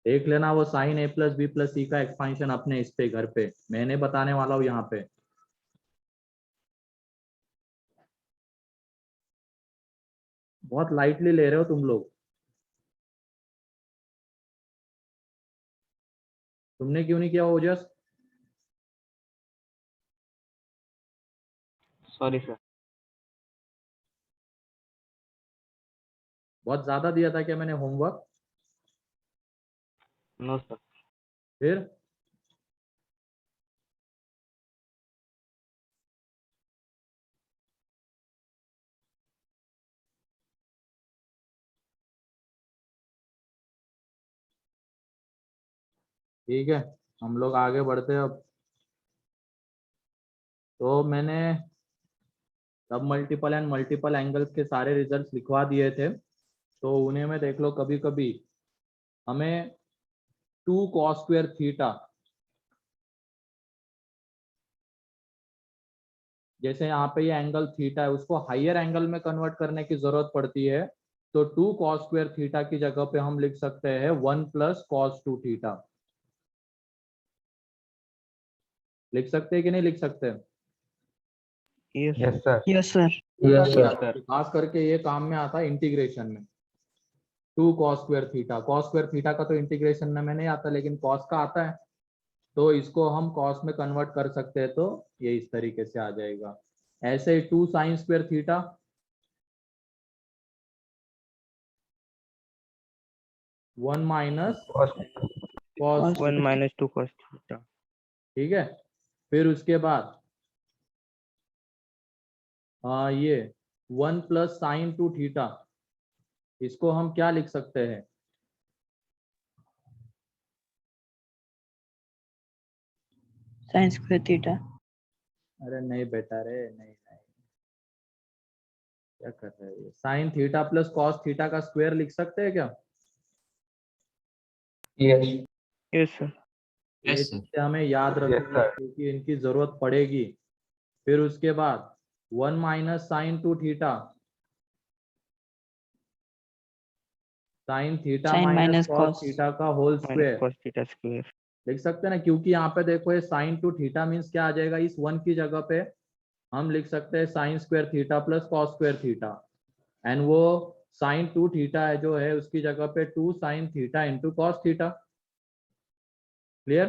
देख लेना वो साइन ए प्लस बी प्लस सी का एक्सपांशन अपने इस पे घर पे मैंने बताने वाला हूँ यहाँ पे। बहुत लाइटली ले रहे हो तुम लोग। तुमने क्यों नहीं किया ओजस? Sorry sir. बहुत ज्यादा दिया था क्या मैंने होमवर्क? No sir. फिर ठीक है, हम लोग आगे बढ़ते हैं अब। तो मैंने सब मल्टीपल एंड मल्टीपल एंगल्स के सारे रिजल्ट्स लिखवा दिए थे, तो उन्हें में देख लो कभी कभी हमें 2 cos² थीटा, जैसे यहाँ पे ये एंगल थीटा है उसको हायर एंगल में कन्वर्ट करने की जरूरत पड़ती है, तो 2 cos² थीटा की जगह पे हम लिख सकते हैं 1 + cos2 थीटा। लिख सकते हैं कि नहीं लिख सकते? Yes sir. Yes sir. Yes याद सर। रखिए, खास करके ये काम में आता है इंटीग्रेशन में। 2 cos² थीटा, cos² थीटा का तो इंटीग्रेशन में नहीं आता लेकिन cos का आता है, तो इसको हम cos में कन्वर्ट कर सकते हैं, तो ये इस तरीके से आ जाएगा। ऐसे ही 2 sin² theta, 1 - cos, 1 - 2 cos theta. ठीक है। फिर उसके बाद ये 1 + sin2 थीटा, इसको हम क्या लिख सकते हैं? sin² theta. अरे नहीं बेटा रे, नहीं नहीं, क्या कर रहे हैं? Sine theta plus cos theta का स्क्वायर लिख सकते हैं क्या? यस। Yes sir. ये चीजें हमें याद रखनी है क्योंकि इनकी जरूरत पड़ेगी। फिर उसके बाद 1 - sin2 थीटा, sine theta sin minus minus cos cos। Theta का whole minus square cos theta square. लिख सकते हैं ना, क्योंकि यहाँ पे देखो ये sin2 थीटा मीन्स क्या आ जाएगा, इस 1 की जगह पे हम लिख सकते हैं sin² theta plus cos² theta, and वो sin2 थीटा है जो है उसकी जगह पे 2 sin theta into cos theta. Clear?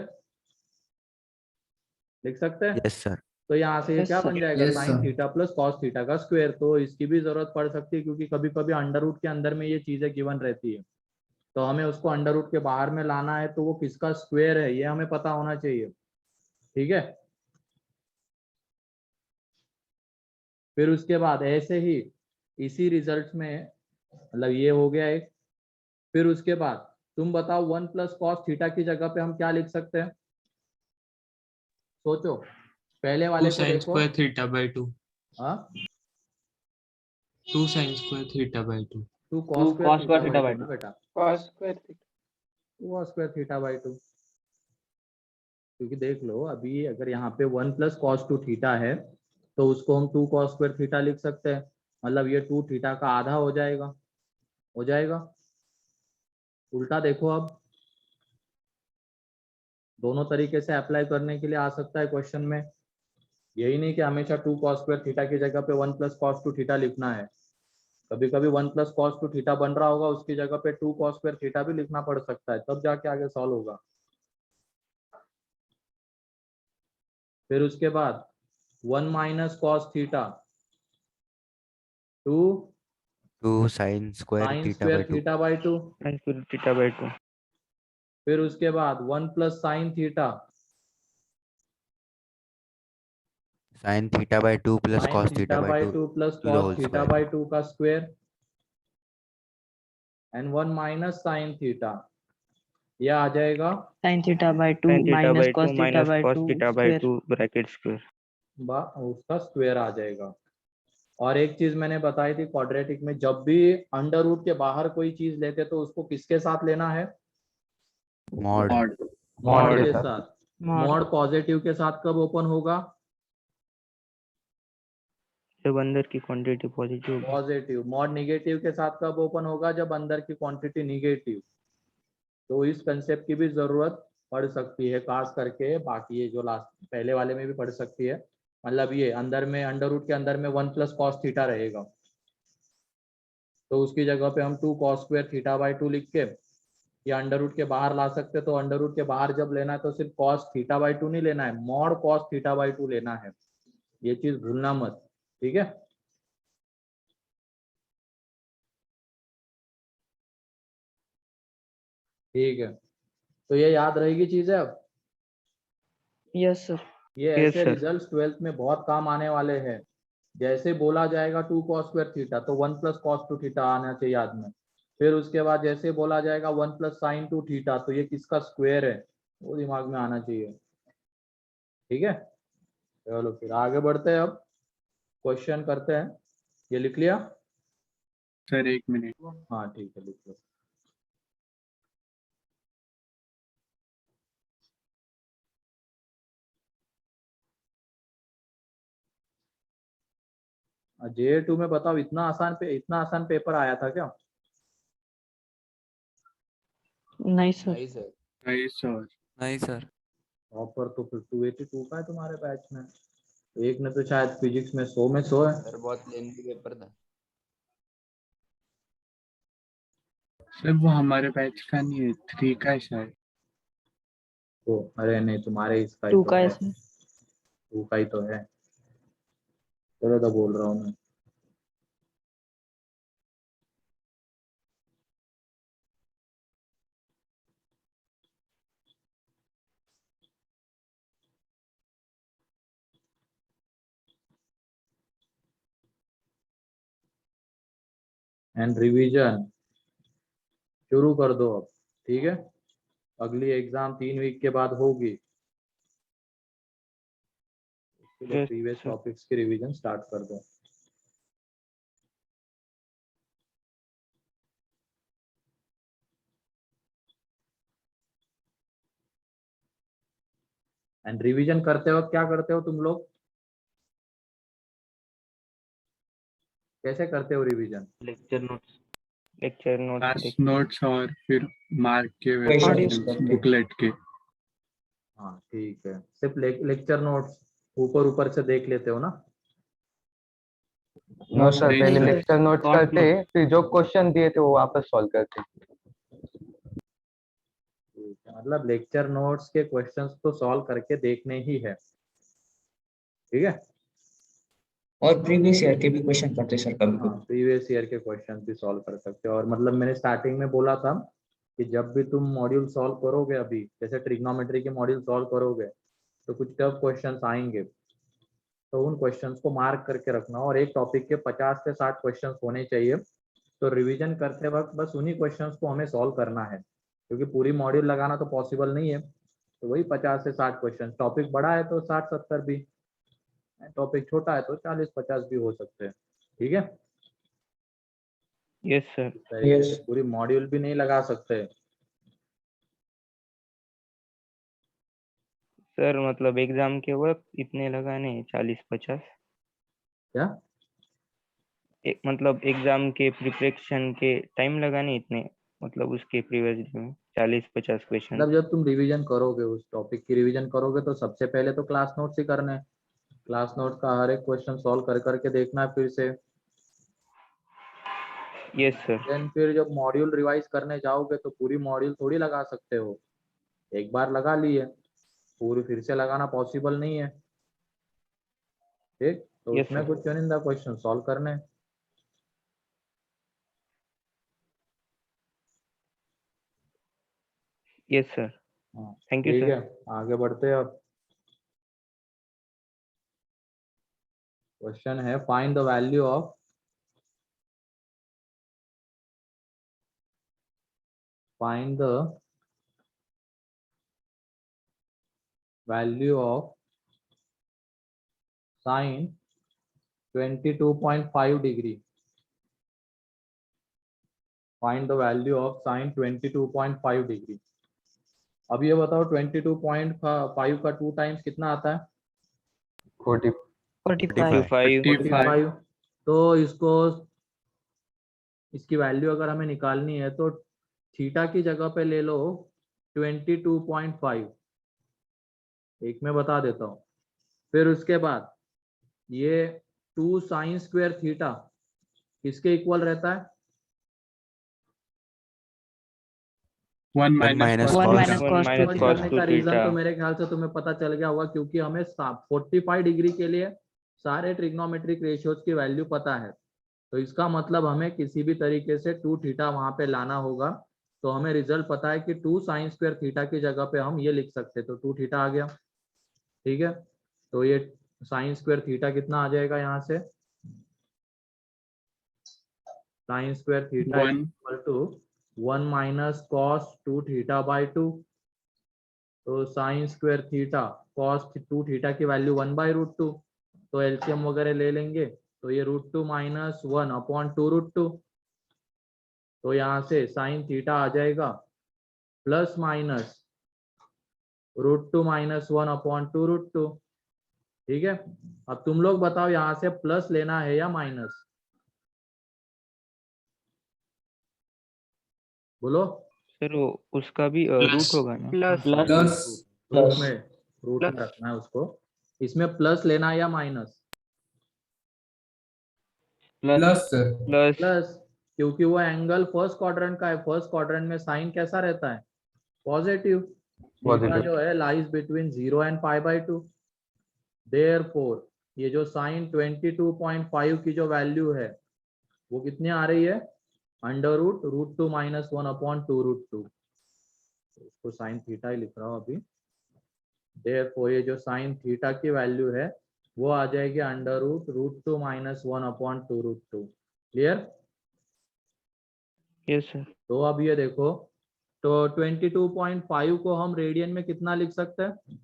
लिख सकते हैं? Yes sir. तो यहाँ से ये यस क्या सर। बन जाएगा, yes sine sir. Theta plus cos theta का स्क्वायर। तो इसकी भी जरूरत पड़ सकती है क्योंकि कभी कभी अंडर रूट के अंदर में ये चीजें गिवन रहती है, तो हमें उसको अंडर रूट के बाहर में लाना है, तो वो किसका स्क्वायर है ये हमें पता होना चाहिए। ठीक है। फिर उसके बाद ऐसे ही इसी रिजल्ट में, मतलब ये हो गया एक। फिर उसके बाद तुम बताओ 1 + cos थीटा की जगह पे हम क्या लिख सकते हैं? सोचो, पहले 2 वाले को sin देखो। square theta by 2। हाँ, 2 sin square theta by 2। 2 cos² theta by 2 ना बेटा, cos square theta. 2 cos² theta by 2। क्योंकि देख लो अभी अगर यहाँ पे 1 + cos2 थीटा है तो उसको हम 2 cos² थीटा लिख सकते हैं, मतलब ये 2 थीटा का आधा हो जाएगा। हो जाएगा। उल्टा देखो अब, दोनों तरीके से अप्लाई करने के लिए आ सकता है क्वेश्चन में। यही नहीं कि हमेशा 2 cos² थीटा की जगह पे 1 + cos2 थीटा लिखना है। कभी कभी 1 + cos2 थीटा बन रहा होगा, उसकी जगह पे 2 cos² थीटा भी लिखना पड़ सकता है, तब जाके आगे सॉल्व होगा। फिर उसके बाद 1 - cos theta to 2 sin square sine theta by square 2। Theta by 2। sin square theta by 2। फिर उसके बाद 1 + sin theta, sin theta by 2 plus sine cos theta theta by by 2 to plus to the cos whole theta square। By 2 का square, and 1 - sin theta, ये आ जाएगा sin theta by 2 sin theta minus by 2 cos theta minus by cos 2 theta by square. 2 bracket square. उसका square आ जाएगा। और एक चीज मैंने बताई थी क्वाड्रेटिक में, जब भी अंडर रूट के बाहर कोई चीज लेते तो उसको किसके साथ लेना है? mod। Mod mod. के साथ। मॉड। मॉड पॉजिटिव के साथ कब ओपन होगा? जब अंदर की क्वांटिटी पॉजिटिव होगी। पॉजिटिव। मॉड निगेटिव के साथ कब ओपन होगा? जब अंदर की क्वांटिटी निगेटिव। तो इस कंसेप्ट की भी जरूरत पड़ सकती है, खास करके बाकी ये जो लास्ट पहले वाले में भी पड़ सकती है। मतलब ये अंदर में अंडर रूट के अंदर में 1 + cos थीटा रहेगा, तो उसकी जगह पे हम 2 cos स्क्वायर थीटा बाई 2 लिख के या अंडर रूट के बाहर ला सकते हैं। तो अंडर रूट के बाहर जब लेना है तो सिर्फ cos थीटा बाई 2 नहीं लेना है, मॉड cos थीटा बाई 2 लेना है। ये चीज भूलना मत, ठीक है। ठीक है, तो ये याद रहेगी चीजें अब। Yes sir. ये Yes, ऐसे sir. रिजल्ट्स 12th में बहुत काम आने वाले हैं। जैसे बोला जाएगा 2 cos स्क्वायर थीटा तो 1 + cos 2 थीटा आना चाहिए याद में। फिर उसके बाद जैसे बोला जाएगा 1 + sin 2 थीटा तो ये किसका स्क्वायर है, वो दिमाग में आना चाहिए, ठीक है। चलो फिर आगे बढ़ते हैं, अब क्वेश्चन करते हैं। ये लिख लिया? Sir 1 minute. हाँ ठीक है, लिख लो। JA2 में बताओ, इतना आसान पेपर आया था क्या? नहीं सर। नहीं सर। नहीं सर। ऑफर तो फिर 282 का है तुम्हारे बैच में। एक ने तो शायद फिजिक्स में 100 में 100 है। सर बहुत लेंथी पेपर था। सर वो हमारे बैच का नहीं है, 3 का है शायद। तो अरे नहीं, तुम्हारे इसका ही 2 तो का है, है सर। 2 का ही तो है। चलो तो बोल रहा हूँ मैं। एंड रिवीजन शुरू कर दो अब, ठीक है। अगली एग्जाम 3 वीक के बाद होगी, उसके लिए Yes, प्रीवियस sir. टॉपिक्स की रिवीजन स्टार्ट कर दो। एंड रिवीजन करते वक्त क्या करते हो तुम लोग, कैसे करते हो रिवीजन? लेक्चर नोट्स क्लास देख। नोट्स और फिर मार्क के Questions क्वेश्चंस करके। बुकलेट के। हाँ ठीक है, सिर्फ लेक्चर नोट्स ऊपर ऊपर से देख लेते हो ना? नो सर, नहीं पहले सर। लेक्चर नोट्स Short करते, फिर जो क्वेश्चन दिए थे वो वापस सॉल्व करते। ठीक है, मतलब लेक्चर नोट्स के क्वेश्चंस तो सॉल्व करके देखने ही है, ठीक है। और प्रीवियस ईयर के भी क्वेश्चन करते सर कभी हाँ, कभी। प्रीवियस ईयर के क्वेश्चन भी सॉल्व कर सकते हो। और मतलब मैंने स्टार्टिंग में बोला था कि जब भी तुम मॉड्यूल सॉल्व करोगे, अभी जैसे ट्रिग्नोमेट्री के मॉड्यूल सॉल्व करोगे तो कुछ टफ क्वेश्चंस आएंगे, तो उन क्वेश्चंस को मार्क करके रखना। और एक टॉपिक के 50 से 60 क्वेश्चंस होने चाहिए, तो रिवीजन करते वक्त बस उन्हीं क्वेश्चंस को हमें सॉल्व करना है, क्योंकि पूरी मॉड्यूल लगाना तो पॉसिबल नहीं है। तो वही 50 से 60 क्वेश्चन, टॉपिक बड़ा है तो 60-70 भी, टॉपिक छोटा है तो 40-50 भी हो सकते हैं, ठीक है। Yes sir. इस तरीके से Yes. पूरी मॉड्यूल भी नहीं लगा सकते। सर मतलब एग्जाम के वक्त इतने लगाने 40-50? क्या मतलब एग्जाम के प्रिपरेशन के टाइम लगाने इतने, मतलब उसके प्रीवियस डे में 40-50 क्वेश्चन? मतलब जब तुम रिवीजन करोगे, उस टॉपिक की रिवीजन करोगे, तो सबसे पहले तो क्लास नोट्स ही करने हैं। क्लास नोट का हर एक क्वेश्चन सॉल्व कर करके देखना है फिर से। Yes sir. देन फिर जब मॉड्यूल रिवाइज करने जाओगे तो पूरी मॉड्यूल थोड़ी लगा सकते हो, एक बार लगा लिए, पूरी फिर से लगाना पॉसिबल नहीं है, ठीक। तो यस उसमें सर। कुछ चुनिंदा क्वेश्चन सॉल्व करने हैं। Yes sir. हाँ थैंक यू ठीक सर। है, आगे बढ़ते हैं अब। क्वेश्चन है, find the value of find the value of sin 22.5 degree। find the value of sin 22.5 degree। अब ये बताओ 22.5 का 2 टाइम्स कितना आता है? 40। 45। 45। तो इसको, इसकी वैल्यू अगर हमें निकालनी है तो थीटा की जगह पे ले लो 22.5, एक मैं बता देता हूँ। फिर उसके बाद ये 2 साइन स्क्वायर थीटा किसके इक्वल रहता है? 1 1 minus minus cos cos. theta। 1 minus समझ cos करने 2 का रीजन theta। तो मेरे ख्याल से तुम्हें पता चल गया होगा, क्योंकि हमें 45 डिग्री के लिए सारे ट्रिग्नोमेट्रिक रेशियोज की वैल्यू पता है। तो इसका मतलब हमें किसी भी तरीके से 2 थीटा वहां पे लाना होगा। तो हमें रिजल्ट पता है कि 2 साइन स्क्वायर थीटा की जगह पे हम ये लिख सकते, तो 2 थीटा आ गया। ठीक है, तो ये साइन स्क्वायर थीटा कितना आ जाएगा यहाँ से? Sine square theta 1 equal to 1 minus cos 2 theta by 2। तो sine square theta cos 2 theta की वैल्यू 1/√2, तो एलसीएम वगैरह ले लेंगे, तो ये √2 माइनस 1 अपॉन 2√2। तो यहाँ से साइन थीटा आ जाएगा प्लस माइनस √2 माइनस 1 अपॉन 2√2। ठीक है, अब तुम लोग बताओ यहाँ से प्लस लेना है या माइनस? बोलो। सर वो उसका भी Plus. रूट होगा ना? प्लस रूट में रूट में रखना है उसको। इसमें प्लस लेना है या माइनस? Plus plus. प्लस, क्योंकि वो एंगल फर्स्ट क्वाड्रेंट का है। फर्स्ट क्वाड्रेंट में साइन कैसा रहता है? पॉजिटिव। थीटा जो है लाइज बिटवीन 0 एंड π/2। देयरफॉर ये जो साइन 22.5 की जो वैल्यू है वो कितनी आ रही है? √2 माइनस 1 अपॉन 2√2। उसको साइन थीटा ही लिख रहा हूँ अभी। देयरफॉर ये जो साइन थीटा की वैल्यू है वो आ जाएगी √2 minus 1 upon 2√2। Clear? Yes sir. तो अब ये देखो, तो 22.5 को हम रेडियन में कितना लिख सकते हैं?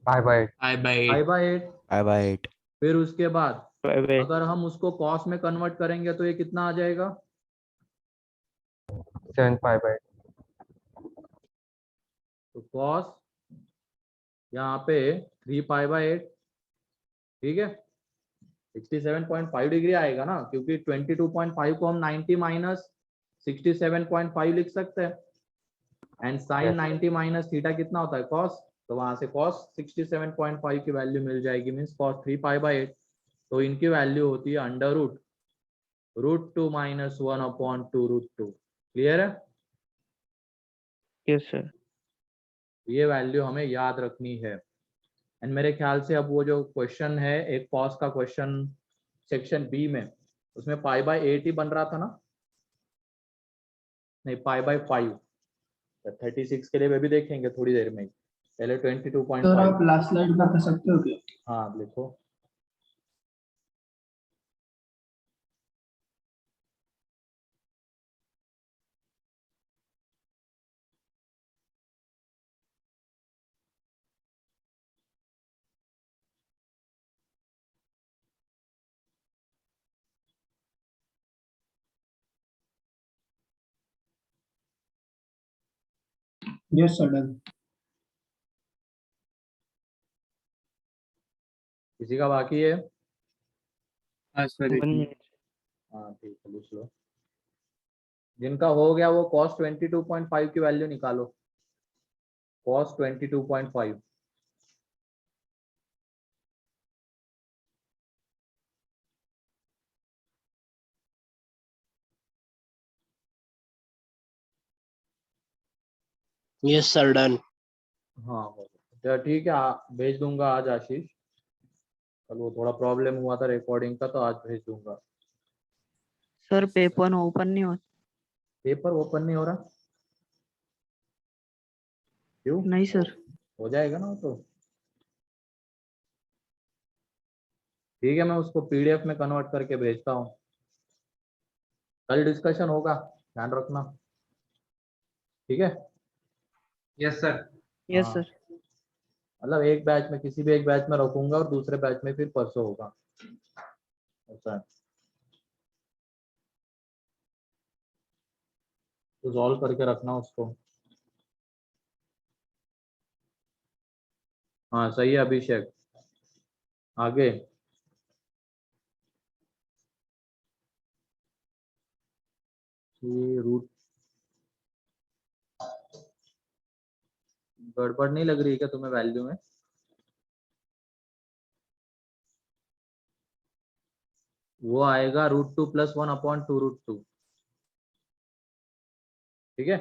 π/8 π/8। π/8. फिर उसके बाद बाय अगर हम उसको कॉस में कन्वर्ट करेंगे तो ये कितना आ जाएगा? 7 π/8 तो कॉस यहाँ पे 3π/8। ठीक है, 67.5 डिग्री आएगा ना, क्योंकि 22.5 को हम 90 माइनस 67.5 लिख सकते हैं। एंड साइन 90 माइनस थीटा कितना होता है? कॉस। तो वहां से कॉस 67.5 की वैल्यू मिल जाएगी, मीन्स कॉस 3π/8। तो इनकी वैल्यू होती है √2 माइनस 1 अपॉन 2√2। क्लियर है? Yes sir. ये वैल्यू हमें याद रखनी है। एंड मेरे ख्याल से अब वो जो क्वेश्चन है, एक कॉस का क्वेश्चन सेक्शन बी में, उसमें π/8 ही बन रहा था ना? नहीं, π/5। 36 के लिए वे भी देखेंगे थोड़ी देर में ही। पहले 22.5। लास्ट स्लाइड बता सकते हो क्या? हाँ लिखो। Yes sir done. किसी का बाकी है? हाँ सर 1 मिनट। हाँ ठीक है, पूछ लो। जिनका हो गया वो cos 22.5 की वैल्यू निकालो। cos 22.5। Yes sir done. हाँ हो गया। तो ठीक है, भेज दूंगा आज आशीष। कल वो थोड़ा प्रॉब्लम हुआ था रिकॉर्डिंग का, तो आज भेज दूंगा। सर पेपर ओपन नहीं होता। पेपर ओपन नहीं हो रहा? क्यों? नहीं सर। हो जाएगा ना वो तो। ठीक है, मैं उसको पीडीएफ में कन्वर्ट करके भेजता हूँ। कल डिस्कशन होगा, ध्यान रखना। ठीक है? यस सर यस हाँ, सर। मतलब एक बैच में, किसी भी एक बैच में रखूंगा और दूसरे बैच में फिर परसों होगा। ऐसा है, तो सॉल्व करके रखना उसको। हाँ सही है अभिषेक। आगे ये रूट गड़बड़ नहीं लग रही है क्या तुम्हें वैल्यू में? वो आएगा √2 + 1/2√2, ठीक है?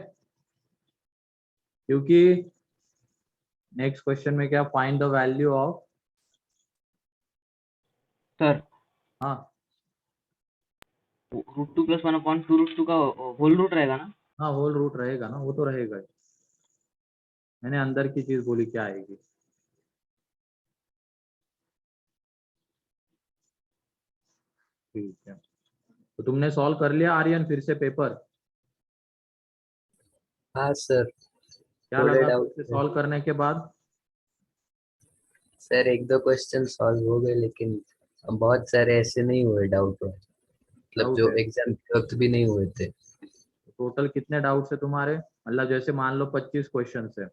क्योंकि नेक्स्ट क्वेश्चन में क्या, find the value of, sir हाँ √2 + 1/2√2 का होल रूट रहेगा ना? हाँ होल रूट रहेगा ना, वो तो रहेगा ही। मैंने अंदर की चीज बोली क्या आएगी। ठीक है, तो तुमने सॉल्व कर लिया आर्यन फिर से पेपर? हाँ सर, क्या थोड़े लगा फिर डाउट से थे सॉल्व करने के बाद? सर। एक दो क्वेश्चन सॉल्व हो गए, लेकिन बहुत सारे ऐसे नहीं हुए डाउट हुए, मतलब डाउट जो है? एग्जाम के वक्त भी नहीं हुए थे। टोटल कितने डाउट्स है तुम्हारे? मतलब जैसे मान लो 25 क्वेश्चन है,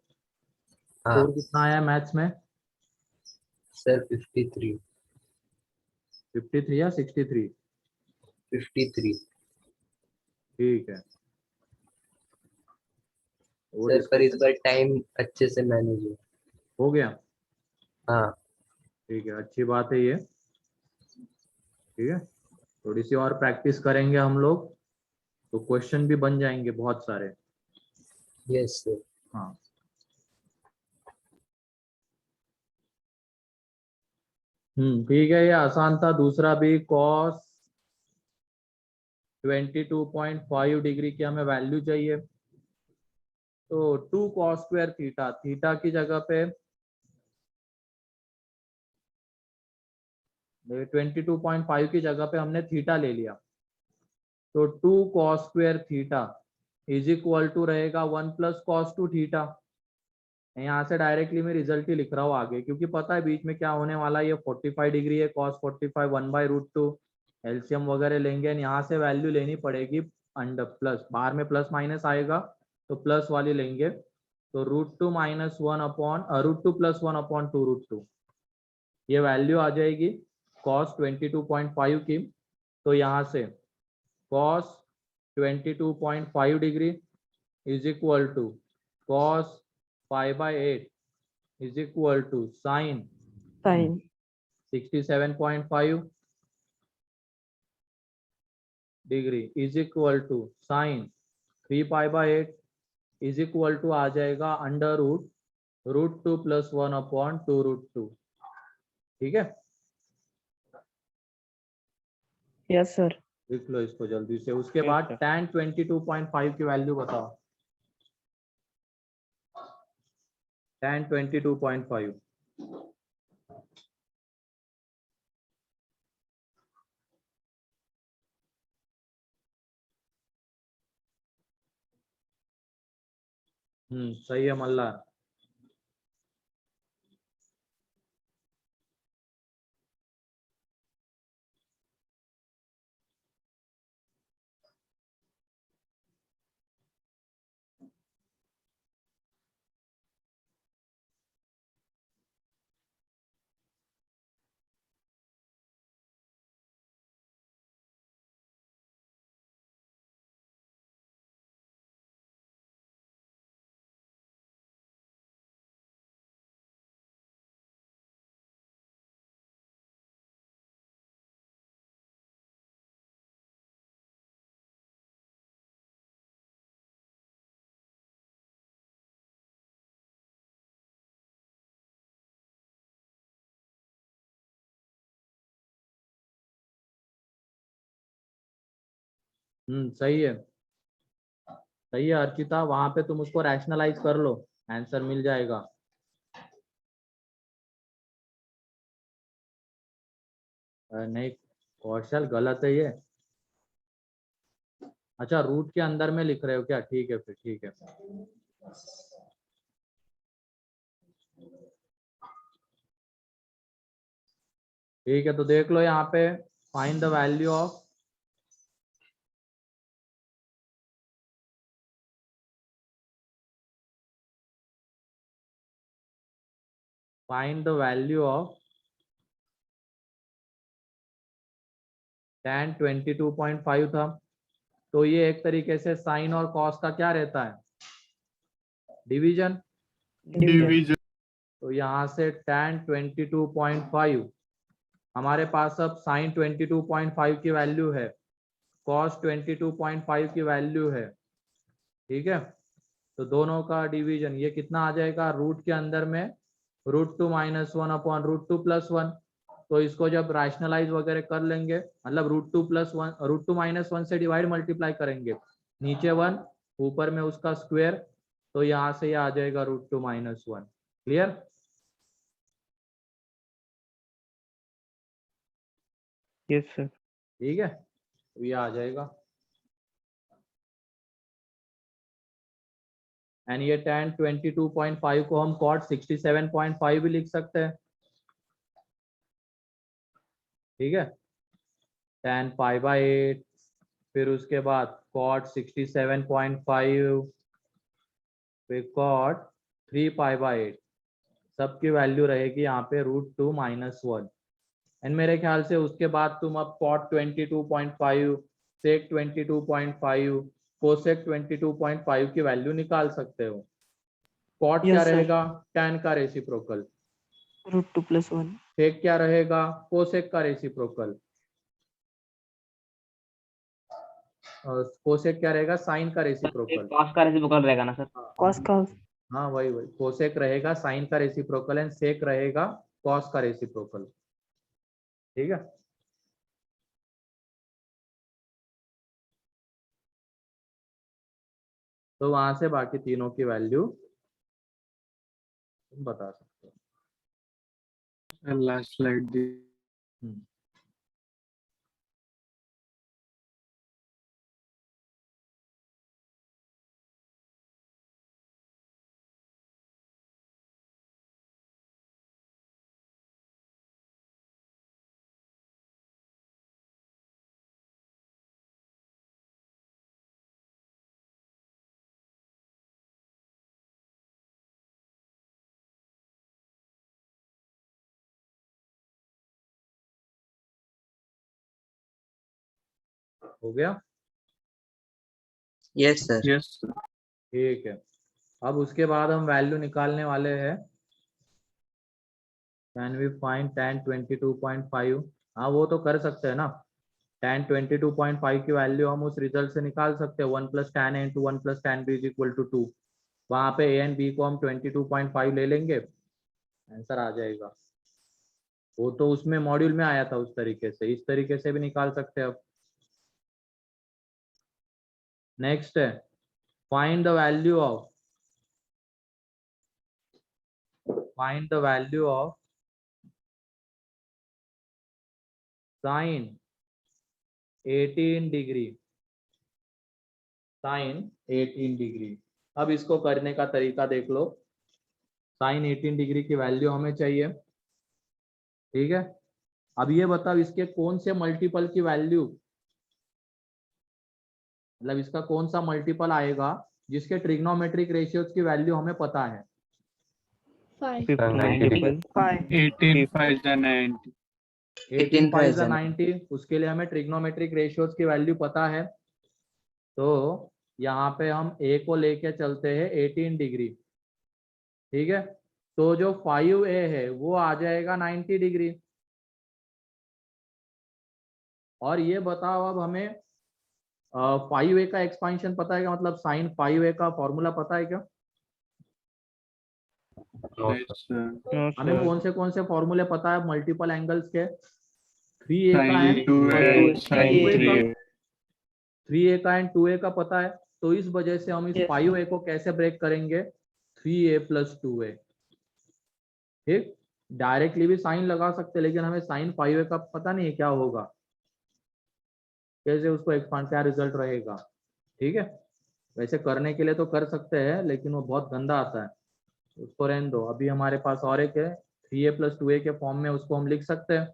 हाँ स्कोर कितना आया मैथ्स में? सर, 53। 53 या 63? 53 ठीक है, वो सर, पर इस डिस्कशन बार टाइम अच्छे से मैनेज हुआ। हो गया? हाँ ठीक है, अच्छी बात है ये। ठीक है, थोड़ी सी और प्रैक्टिस करेंगे हम लोग तो क्वेश्चन भी बन जाएंगे बहुत सारे। Yes sir. हाँ ठीक है, ये आसान था। दूसरा भी cos 22.5 डिग्री की हमें वैल्यू चाहिए। तो 2 cos² थीटा, थीटा की जगह पे 22.5 की जगह पे हमने थीटा ले लिया, तो 2 cos² theta is equal to रहेगा 1 + cos2 थीटा। यहाँ से डायरेक्टली मैं रिजल्ट ही लिख रहा हूँ आगे, क्योंकि पता है बीच में क्या होने वाला है। ये 45 डिग्री है, cos 45 1/√2, एलसीएम वगैरह लेंगे और यहाँ से वैल्यू लेनी पड़ेगी अंडर प्लस, बाहर में प्लस माइनस आएगा तो प्लस वाली लेंगे। तो √2 - 1/√2 + 1/2√2, ये वैल्यू आ जाएगी cos 22.5 की। तो यहाँ से cos 22.5 degree is equal to cos π/8 is equal to sin sine 67.5 degree is equal to sin 3π/8 is equal to आ जाएगा √2 + 1/2√2। ठीक है, यस सर। लिख लो इसको जल्दी से। उसके Yes, बाद sir. tan 22.5 की वैल्यू बताओ। tan 22.5 सही है मल्ला। सही है, सही है अर्चिता। वहां पे तुम उसको रैशनलाइज कर लो, आंसर मिल जाएगा। नहीं कौशल, गलत है ये। अच्छा, रूट के अंदर में लिख रहे हो क्या? ठीक है फिर, ठीक है। ठीक है, तो देख लो यहाँ पे, find the value of find the value of tan 22.5 था, तो ये एक तरीके से साइन और कॉस का क्या रहता है, डिवीजन। डिवीजन। तो यहाँ से tan 22.5 हमारे पास अब साइन 22.5 की वैल्यू है, कॉस 22.5 की वैल्यू है, ठीक है। तो दोनों का डिवीजन ये कितना आ जाएगा, रूट के अंदर में √2 - 1 अपॉन √2 + 1। तो इसको जब रैशनलाइज वगैरह कर लेंगे, मतलब √2 + 1 √2 - 1 से डिवाइड मल्टीप्लाई करेंगे, नीचे 1 ऊपर में उसका स्क्वायर, तो यहाँ से ये आ जाएगा √2 - 1। क्लियर? Yes sir. ठीक है, तो ये आ जाएगा। एंड ये tan 22.5 को हम cot 67.5 भी लिख सकते हैं, ठीक है। tan π/8, फिर उसके बाद cot 67.5, फिर cot 3π/8, सबकी वैल्यू रहेगी यहाँ पे √2 - 1। एंड मेरे ख्याल से उसके बाद तुम अब cot 22.5, sec 22.5, cosec 22.5 की वैल्यू निकाल सकते हो। cot क्या Yes, sir. रहेगा, tan का रेसिप्रोकल, √2 + 1. sec क्या रहेगा, cosec का रेसिप्रोकल, और cosec क्या रहेगा, sin का रेसिप्रोकल। कॉस का रेसिप्रोकल रहेगा ना सर? Cos का हाँ वही cosec रहेगा sin का रेसिप्रोकल एंड sec रहेगा cos का रेसिप्रोकल, ठीक है। तो वहां से बाकी तीनों की वैल्यू तुम बता सकते हो। लास्ट स्लाइड दी। हम्म। हो गया? Yes sir. Yes sir. ठीक है, अब उसके बाद हम वैल्यू निकालने वाले हैं। Can we find tan 22.5? हाँ वो तो कर सकते हैं ना, tan 22.5 की वैल्यू हम उस रिजल्ट से निकाल सकते हैं, 1 + tan A × 1 + tan B = 2। वहाँ पे A एंड B को हम 22.5 ले लेंगे, आंसर आ जाएगा। वो तो उसमें मॉड्यूल में आया था उस तरीके से, इस तरीके से भी निकाल सकते हैं। अब नेक्स्ट है find the value of sin 18 degree, sin 18 degree. अब इसको करने का तरीका देख लो। sin 18 डिग्री की वैल्यू हमें चाहिए, ठीक है। अब ये बताओ इसके कौन से मल्टीपल की वैल्यू, मतलब इसका कौन सा मल्टीपल आएगा जिसके ट्रिग्नोमेट्रिक रेशियोज की वैल्यू हमें पता है। 5 90 मल्टीपल 18 5 90। 18 5 90, उसके लिए हमें ट्रिग्नोमेट्रिक रेशियोज की वैल्यू पता है। तो यहाँ पे हम a को लेके चलते हैं 18 डिग्री, ठीक है। तो जो 5a है वो आ जाएगा 90 डिग्री। और ये बताओ अब हमें 5a का एक्सपांशन पता है क्या, मतलब sin 5a का फॉर्मूला पता है क्या? Yes sir. नो हमें सर। कौन से फॉर्मूले पता है मल्टीपल एंगल्स के? 3a का sin and 2a sin 3a। 3a का एंड 2a का पता है। तो इस वजह से हम इस Yes. 5a को कैसे ब्रेक करेंगे, 3a + 2a, ठीक। डायरेक्टली भी साइन लगा सकते हैं, लेकिन हमें sin 5a का पता नहीं है क्या होगा, कैसे उसको एक्सपांड, क्या रिजल्ट रहेगा, ठीक है। वैसे करने के लिए तो कर सकते हैं, लेकिन वो बहुत गंदा आता है, उसको रहने दो। अभी हमारे पास और एक है 3a + 2a के फॉर्म में, उसको हम लिख सकते हैं,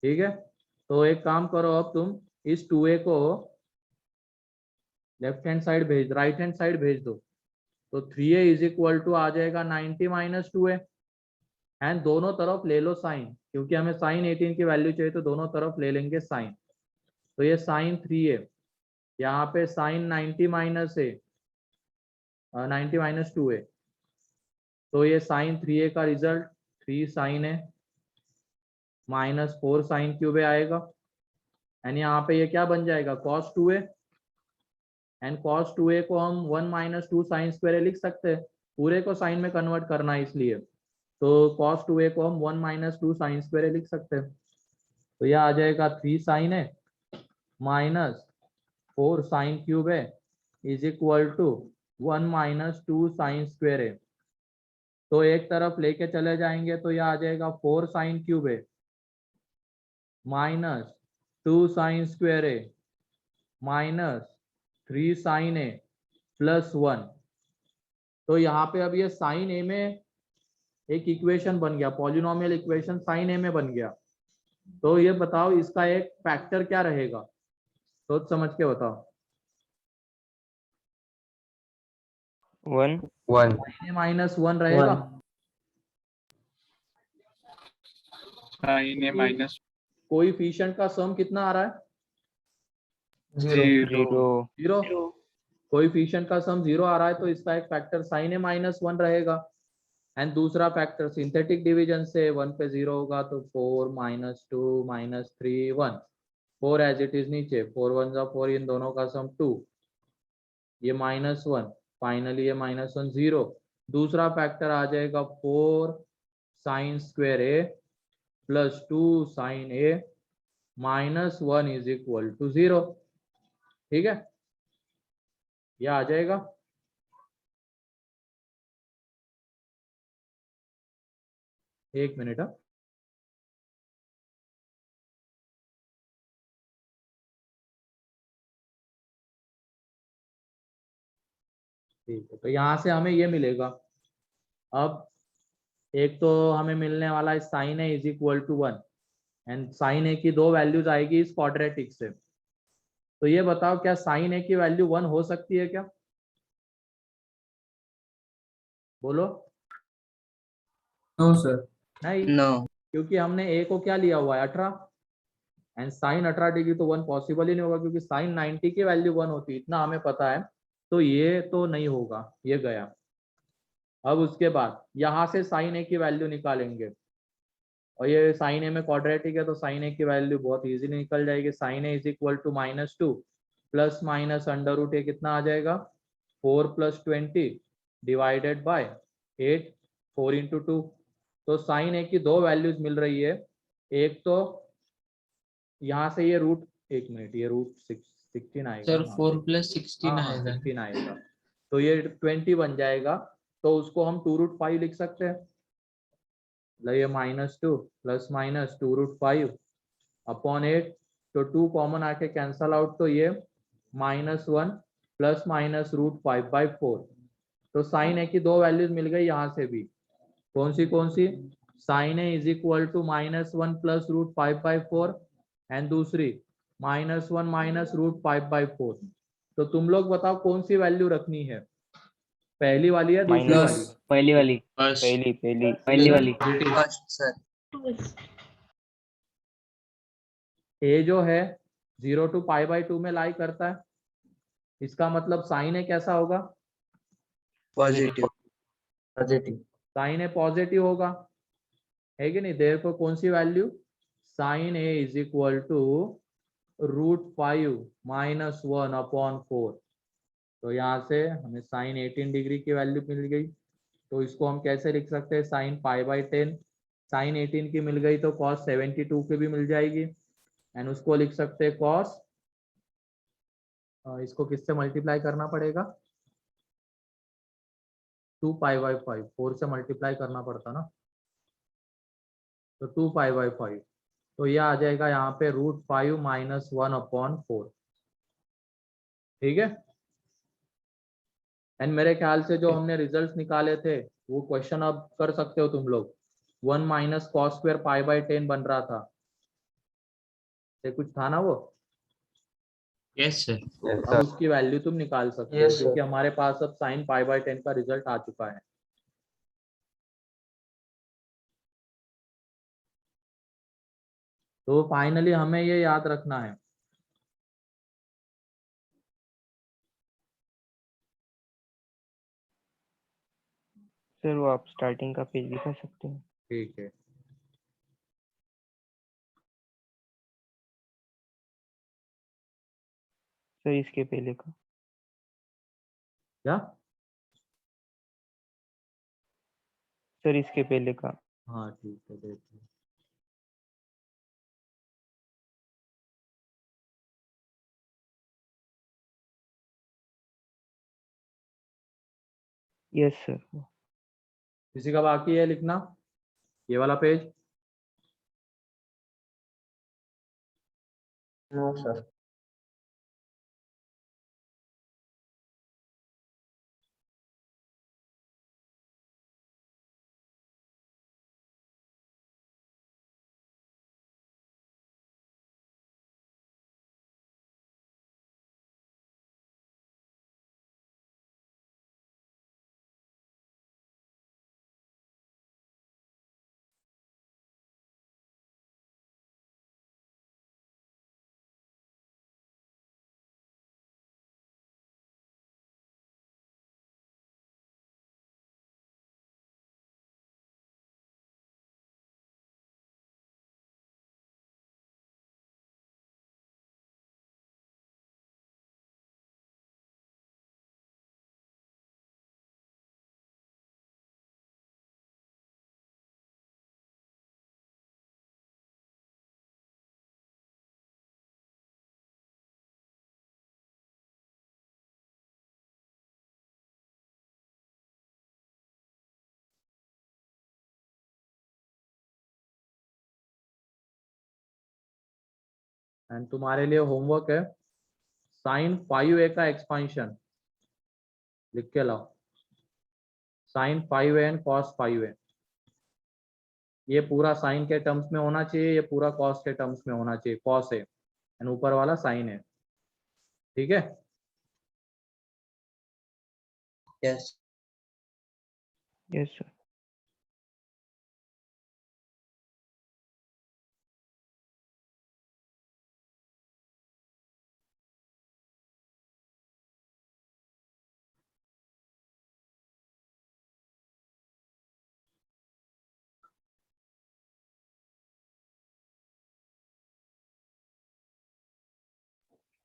ठीक है। तो एक काम करो, अब तुम इस 2a को लेफ्ट हैंड साइड भेज, राइट हैंड साइड भेज दो। तो 3a = आ जाएगा 90 - 2a, एंड दोनों तरफ ले लो साइन, क्योंकि हमें sin 18 की वैल्यू चाहिए, तो दोनों तरफ ले लेंगे साइन। तो ये sin 3a यहाँ पे साइन 90 माइनस है 90 माइनस 2 है, तो ये साइन 3a का रिजल्ट 3 साइन है माइनस 4 साइन क्यूब आएगा, एंड यहाँ पे ये क्या बन जाएगा cos 2a, and cos 2a को हम 1 माइनस 2 साइन स्क्वायर लिख सकते हैं, पूरे को साइन में कन्वर्ट करना है इसलिए, तो cos 2a को हम 1 माइनस 2 साइन स्क्वायर लिख सकते हैं, तो यह आ जाएगा 3 साइन है माइनस 4 साइन क्यूब है is equal to 1 minus 2 sine square है। तो एक तरफ लेके चले जाएंगे तो यह आ जाएगा 4 साइन क्यूब है माइनस 2 साइन स्क्वायर है माइनस 3 साइन है प्लस 1। तो यहाँ पे अब ये साइन ए में एक इक्वेशन बन गया, पॉलिनोमियल इक्वेशन साइन ए में बन गया। तो ये बताओ इसका एक फैक्टर क्या रहेगा, सोच समझ के बताओ। 1 1 माइनस 1 रहेगा, साइन ए माइनस कोएफिशिएंट का सम कितना आ रहा है 0 0 जीरो, कोएफिशिएंट का सम 0 आ रहा है, तो इसका एक फैक्टर साइन ए माइनस 1 रहेगा, एंड दूसरा फैक्टर सिंथेटिक डिवीजन से 1 पे 0 होगा तो 4 minus 2 minus 3 1, 4 as it is नीचे, 4 1 जा 4, इन दोनों का सम 2, ये माइनस 1, फाइनली ये माइनस 1 0, दूसरा फैक्टर आ जाएगा 4 sine square A plus 2 sine A minus 1 is equal to 0। ठीक है, यह आ जाएगा। एक मिनट, ठीक है, तो यहां से हमें ये मिलेगा। अब एक तो हमें मिलने वाला है sine A is equal to 1, and sine A की दो वैल्यूज आएगी इस क्वाड्रेटिक से। तो ये बताओ क्या साइन ए की वैल्यू 1 हो सकती है क्या, बोलो। No sir. नहीं, नो क्योंकि हमने ए को क्या लिया हुआ है 18, एंड साइन 18 डिग्री तो 1 पॉसिबल ही नहीं होगा, क्योंकि साइन 90 की वैल्यू 1 होती है, इतना हमें पता है, तो ये तो नहीं होगा, ये गया। अब उसके बाद यहाँ से साइन ए की वैल्यू निकालेंगे, और ये साइन ए में क्वाड्रेटिक है तो साइन ए की वैल्यू बहुत इजीली निकल जाएगी। Sine A is equal to -2 plus minus under root A कितना आ जाएगा 4 + 20 डिवाइडेड बाय 8, 4 × 2। तो साइन ए की दो वैल्यूज मिल रही है, एक तो यहाँ से ये रूट, एक मिनट, ये रूट 16 आएगा सर 4 + 16 हाँ, आएगा। 16 आएगा, तो ये 20 बन जाएगा, तो उसको हम 2√5 लिख सकते हैं, ये -2 प्लस माइनस 2√5 अपॉन 8, तो 2 कॉमन आके कैंसल आउट, तो ये -1 प्लस माइनस √5/4। तो साइन ए की दो वैल्यूज मिल गई यहाँ से भी, कौन सी sine A is equal to -1 plus √5/4, and दूसरी -1 माइनस √5/4। तो तुम लोग बताओ कौन सी वैल्यू रखनी है, पहली वाली या दूसरी माइनस वाली? पहली वाली फर्स्ट पहली वाली फर्स्ट सर। ए जो है 0 to π/2 में लाई करता है, इसका मतलब साइन ए कैसा होगा, positive positive. Sine A positive होगा, है कि नहीं। देखो कौन सी value, sine A is equal to √5 - 1/4। तो यहाँ से हमें साइन 18 डिग्री की वैल्यू मिल गई, तो इसको हम कैसे लिख सकते हैं, साइन π/10, साइन 18 की मिल गई तो कॉस 72 की भी मिल जाएगी, एंड उसको लिख सकते हैं कॉस, इसको किससे मल्टीप्लाई करना पड़ेगा, 2π/5, 4 से मल्टीप्लाई करना पड़ता ना, तो 2π/5, तो यह आ जाएगा यहाँ पे √5 - 1/4। ठीक है, एंड मेरे ख्याल से जो हमने रिजल्ट्स निकाले थे वो क्वेश्चन अब कर सकते हो तुम लोग, 1 - cos² π/10 बन रहा था, ये कुछ था ना वो, यस सर। अब उसकी वैल्यू तुम निकाल सकते हो, Yes, sir. क्योंकि हमारे पास अब साइन π/10 का रिजल्ट आ चुका है। तो फाइनली हमें ये याद रखना है, सर वो आप स्टार्टिंग का पेज दिखा सकते हैं। ठीक है, सर इसके पहले का। क्या? सर इसके पहले का। हाँ ठीक है, देख लो। Yes sir. किसी का बाकी है लिखना ये वाला पेज? No sir. एंड तुम्हारे लिए होमवर्क है साइन 5a का एक्सपांशन लिख के लाओ। Sign 5a and cos 5a, ये पूरा साइन के टर्म्स में होना चाहिए, ये पूरा कॉस के टर्म्स में होना चाहिए। कॉस है एंड ऊपर वाला साइन है, ठीक है? Yes. Yes sir.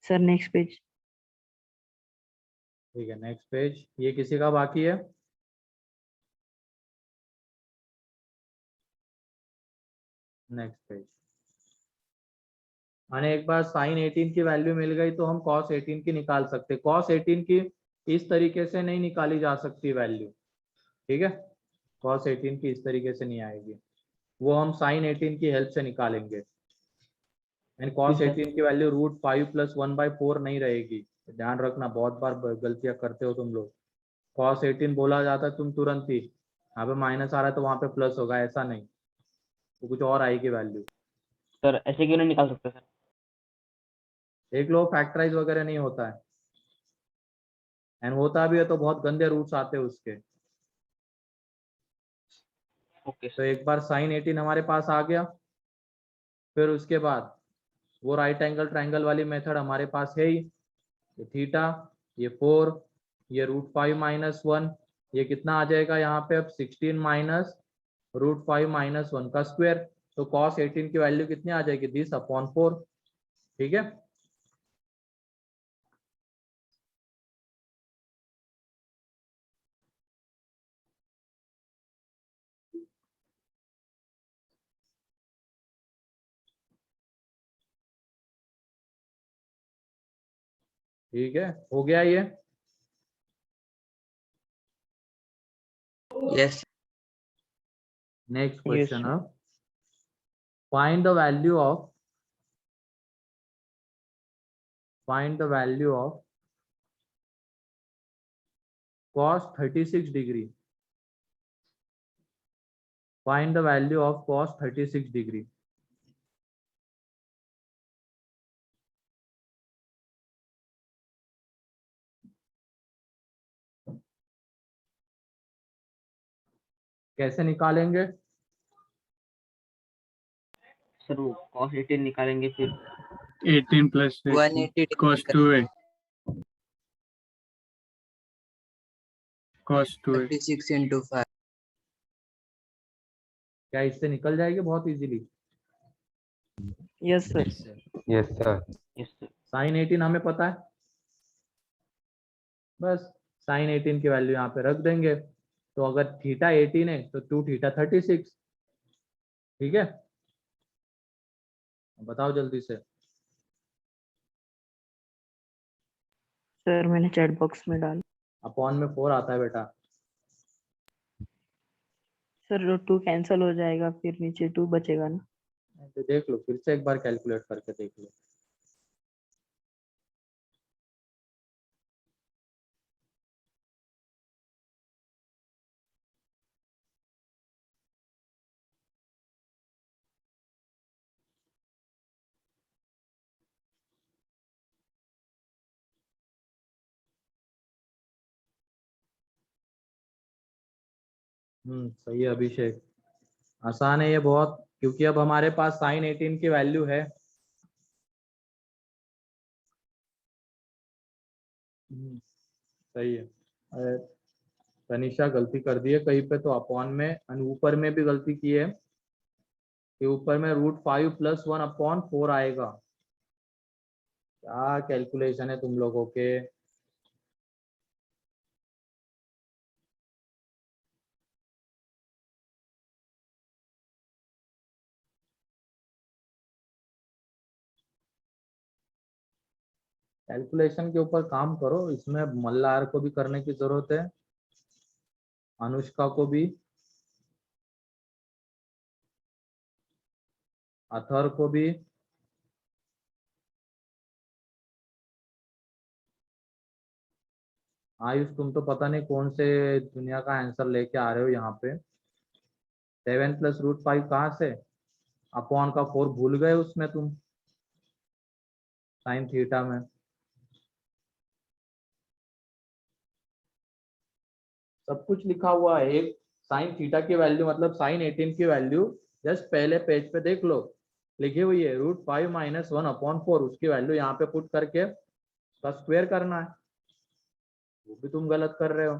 Sir next page. ठीक है, नेक्स्ट पेज। ये किसी का बाकी है? Next page. मैंने एक बार साइन 18 की वैल्यू मिल गई तो हम कॉस 18 की निकाल सकते। कॉस 18 की इस तरीके से नहीं निकाली जा सकती वैल्यू, ठीक है? कॉस 18 की इस तरीके से नहीं आएगी, वो हम साइन 18 की हेल्प से निकालेंगे। एंड कॉस 18 की वैल्यू √5 + 1/4 नहीं रहेगी, ध्यान रखना, बहुत बार गलतियां करते हो तुम लोग। कॉस 18 बोला जाता है तुम तुरंत ही, यहाँ पे माइनस आ रहा है तो वहां पे प्लस होगा, ऐसा नहीं, तो कुछ और आएगी वैल्यू। सर ऐसे क्यों नहीं निकाल सकते सर? देख लो, फैक्टराइज वगैरह नहीं होता है, एंड होता भी है तो बहुत गंदे रूट्स आते हैं उसके। ओके तो सर। एक बार साइन 18 हमारे पास आ गया, फिर उसके बाद वो राइट एंगल ट्राइंगल वाली मेथड हमारे पास है ही। ये थीटा, ये 4, ये √5 - 1, ये कितना आ जाएगा यहाँ पे अब 16 माइनस √5 - 1 का स्क्वायर। तो cos 18 की वैल्यू कितनी आ जाएगी? 10/4, ठीक है? ठीक है, हो गया ये? Yes. Next yes question sir. अब, find the value of cos 36 degree. Find the value of cos 36 degree. कैसे निकालेंगे? सर वो cos 18 निकालेंगे फिर 18 plus 180 cos 2a cos 2a 36 × 5 क्या इससे निकल जाएगी बहुत easily? Yes, sir. Yes, sir. Yes sir. Sine 18 हमें पता है, बस साइन 18 की वैल्यू यहाँ पे रख देंगे। तो अगर थीटा 18 है तो 2 थीटा 36। ठीक है, बताओ जल्दी से। सर मैंने चैट बॉक्स में डाल। अपॉन में 4 आता है बेटा। सर 2 कैंसिल हो जाएगा, फिर नीचे 2 बचेगा ना। तो देख लो, फिर से एक बार कैलकुलेट करके देख लो। सही है अभिषेक, आसान है ये बहुत, क्योंकि अब हमारे पास साइन 18 की वैल्यू है। सही है। अरे, तनिषा गलती कर दी है कहीं पे तो अपॉन में, और ऊपर में भी गलती की है कि ऊपर में √5 + 1/4 आएगा। क्या कैलकुलेशन है तुम लोगों के। कैलकुलेशन के ऊपर काम करो, इसमें मल्लार को भी करने की जरूरत है, अनुष्का को भी, अथर को भी। आयुष तुम तो पता नहीं कौन से दुनिया का आंसर लेके आ रहे हो यहाँ पे। 7 + √5 कहाँ से? अपॉन का 4 भूल गए उसमें तुम, साइन थीटा में। सब कुछ लिखा हुआ है। एक साइन थीटा की वैल्यू मतलब साइन 18 की वैल्यू जस्ट पहले पेज पे देख लो, लिखी हुई है √5 - 1/4। उसकी वैल्यू यहाँ पे पुट करके उसका स्क्वायर करना है, वो भी तुम गलत कर रहे हो।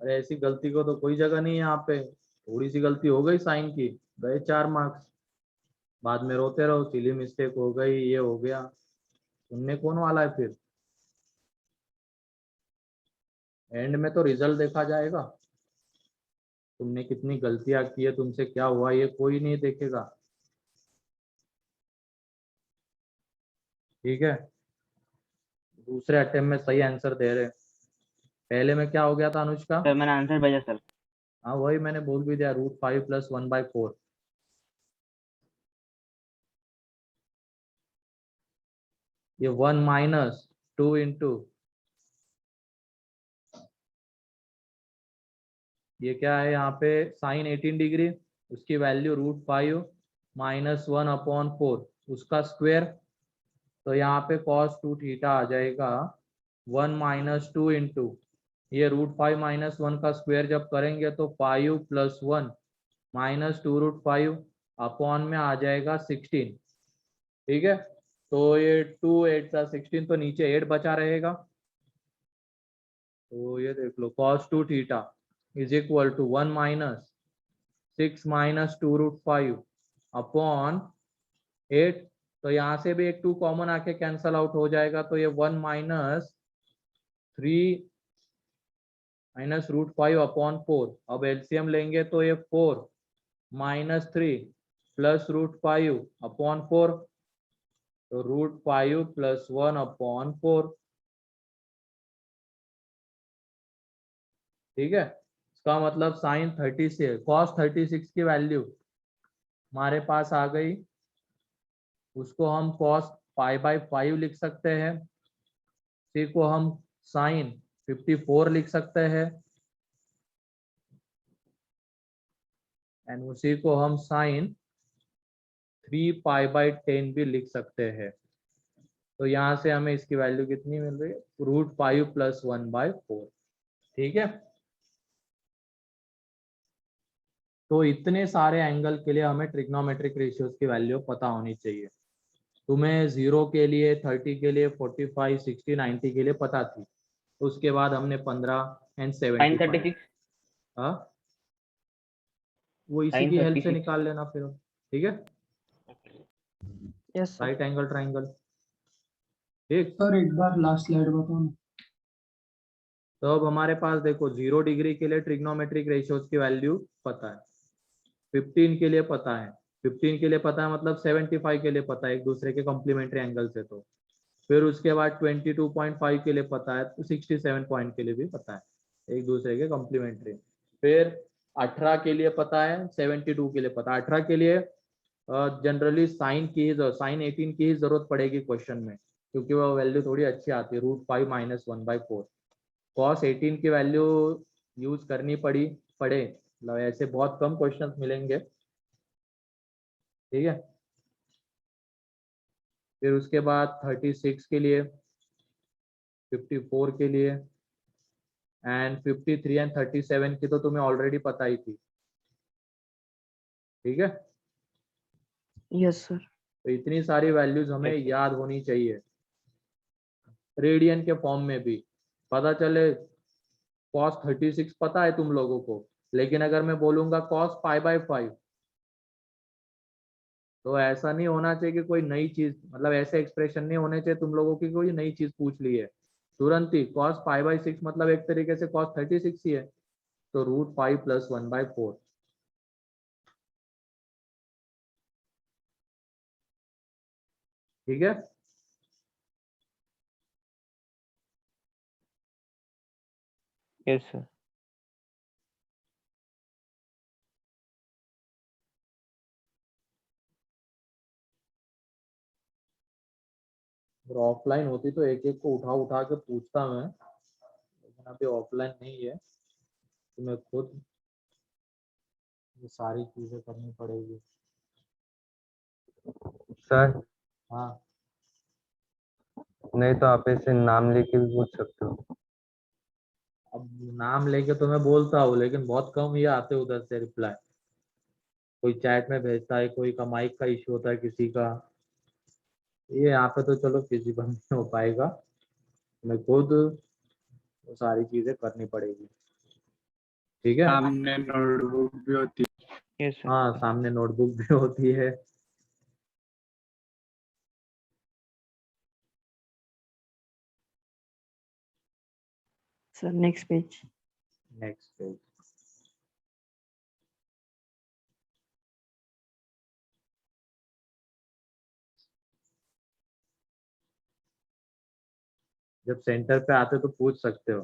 अरे ऐसी गलती को तो कोई जगह नहीं है यहाँ पे। थोड़ी सी गलती हो गई साइन की, गए 4 मार्क्स। बाद में रोते रहो सिली मिस्टेक हो गई, ये हो गया, सुनने कौन वाला है फिर। एंड में तो रिजल्ट देखा जाएगा, तुमने कितनी गलतियां की है, तुमसे क्या हुआ, ये कोई नहीं देखेगा। ठीक है, दूसरे अटेम्प्ट में सही आंसर दे रहे। पहले में क्या हो गया था अनुष्का? सर मैंने आंसर भेजा सर। हाँ वही मैंने बोल भी दिया, √5 + 1/4। ये 1 - 2 इंटू ये क्या है यहाँ पे, साइन 18 डिग्री, उसकी वैल्यू √5 - 1/4, उसका स्क्वायर। तो यहाँ पे cos 2 थीटा आ जाएगा 1 - 2 इंटू ये √5 - 1 का स्क्वायर जब करेंगे तो 5 + 1 - 2√5 अपॉन में आ जाएगा 16। ठीक है, तो ये 2 8 + 16, तो नीचे 8 बचा रहेगा। तो ये देख लो cos 2 थीटा इज इक्वल टू 1 - 6 - 2√5 अपॉन 8। तो यहाँ से भी एक 2 कॉमन आके कैंसल आउट हो जाएगा, तो ये 1 - 3 - √5 अपॉन 4। अब एलसीएम लेंगे तो ये 4 - 3 + √5 अपॉन 4, तो √5 + 1/4। ठीक है, इसका मतलब साइन 36 cos 36 की वैल्यू हमारे पास आ गई, उसको हम cos π/5 लिख सकते हैं, इसी को हम साइन 54 लिख सकते हैं, एंड उसी को हम साइन 3π/10 भी लिख सकते हैं। तो यहाँ से हमें इसकी वैल्यू कितनी मिल रही है, √5 + 1/4। ठीक है, तो इतने सारे एंगल के लिए हमें ट्रिग्नोमेट्रिक रेशियोज की वैल्यू पता होनी चाहिए। तुम्हें 0 के लिए, 30 के लिए, 45, 60, 90 के लिए पता थी। उसके बाद हमने 15 एंड 75। 36 हाँ, वो इसी sin की हेल्प से 36 निकाल लेना फिर। ठीक है, yes sir. Right angle triangle. ठीक, सर एक बार लास्ट स्लाइड बताओ ना। तो अब हमारे पास देखो 0 डिग्री के लिए ट्रिग्नोमेट्रिक रेशियोज की वैल्यू पता है, 15 के लिए पता है, 15 के लिए पता है मतलब 75 के लिए पता है एक दूसरे के कॉम्प्लीमेंट्री एंगल से। तो फिर उसके बाद 22.5 के लिए पता है, तो 67 पॉइंट के लिए भी पता है एक दूसरे के कॉम्प्लीमेंट्री। फिर 18 के लिए पता है, 72 के लिए पता है। 18 के लिए जनरली साइन की, साइन 18 की ही जरूरत पड़ेगी क्वेश्चन में, क्योंकि वो वैल्यू थोड़ी अच्छी आती है, √5 - 1/4। कॉस 18 की वैल्यू यूज करनी पड़े मतलब ऐसे बहुत कम क्वेश्चंस मिलेंगे। ठीक है, फिर उसके बाद 36 के लिए, 54 के लिए एंड 53 एंड 37 की तो तुम्हें ऑलरेडी पता ही थी। ठीक है, यस सर। तो इतनी सारी वैल्यूज हमें Yes, sir. याद होनी चाहिए, रेडियन के फॉर्म में भी। पता चले cos 36 पता है तुम लोगों को, लेकिन अगर मैं बोलूंगा cos π/5, तो ऐसा नहीं होना चाहिए कि कोई नई चीज, मतलब ऐसे एक्सप्रेशन नहीं होने चाहिए तुम लोगों की कोई नई चीज पूछ ली है तुरंत ही। cos π/6 मतलब एक तरीके से cos 36 ही है, तो √5 + 1/4। ठीक है, यस सर। अगर ऑफलाइन होती तो एक एक को उठा उठा के पूछता मैं, लेकिन अभी ऑफलाइन नहीं है, तो मैं खुद ये सारी चीजें करनी पड़ेगी। सर हाँ, नहीं तो आप ऐसे नाम लेके भी पूछ सकते हो। अब नाम लेके तो मैं बोलता हूँ, लेकिन बहुत कम ही आते उधर से रिप्लाई। कोई चैट में भेजता है, कोई का माइक का इश्यू होता है किसी का। ये यहाँ पे तो चलो फिजिबल नहीं हो पाएगा, मैं खुद वो सारी चीजें करनी पड़ेगी। ठीक है, सामने नोटबुक भी होती है। Yes sir. हाँ सामने नोटबुक भी होती है। Sir next page. Next page. जब सेंटर पे आते तो पूछ सकते हो,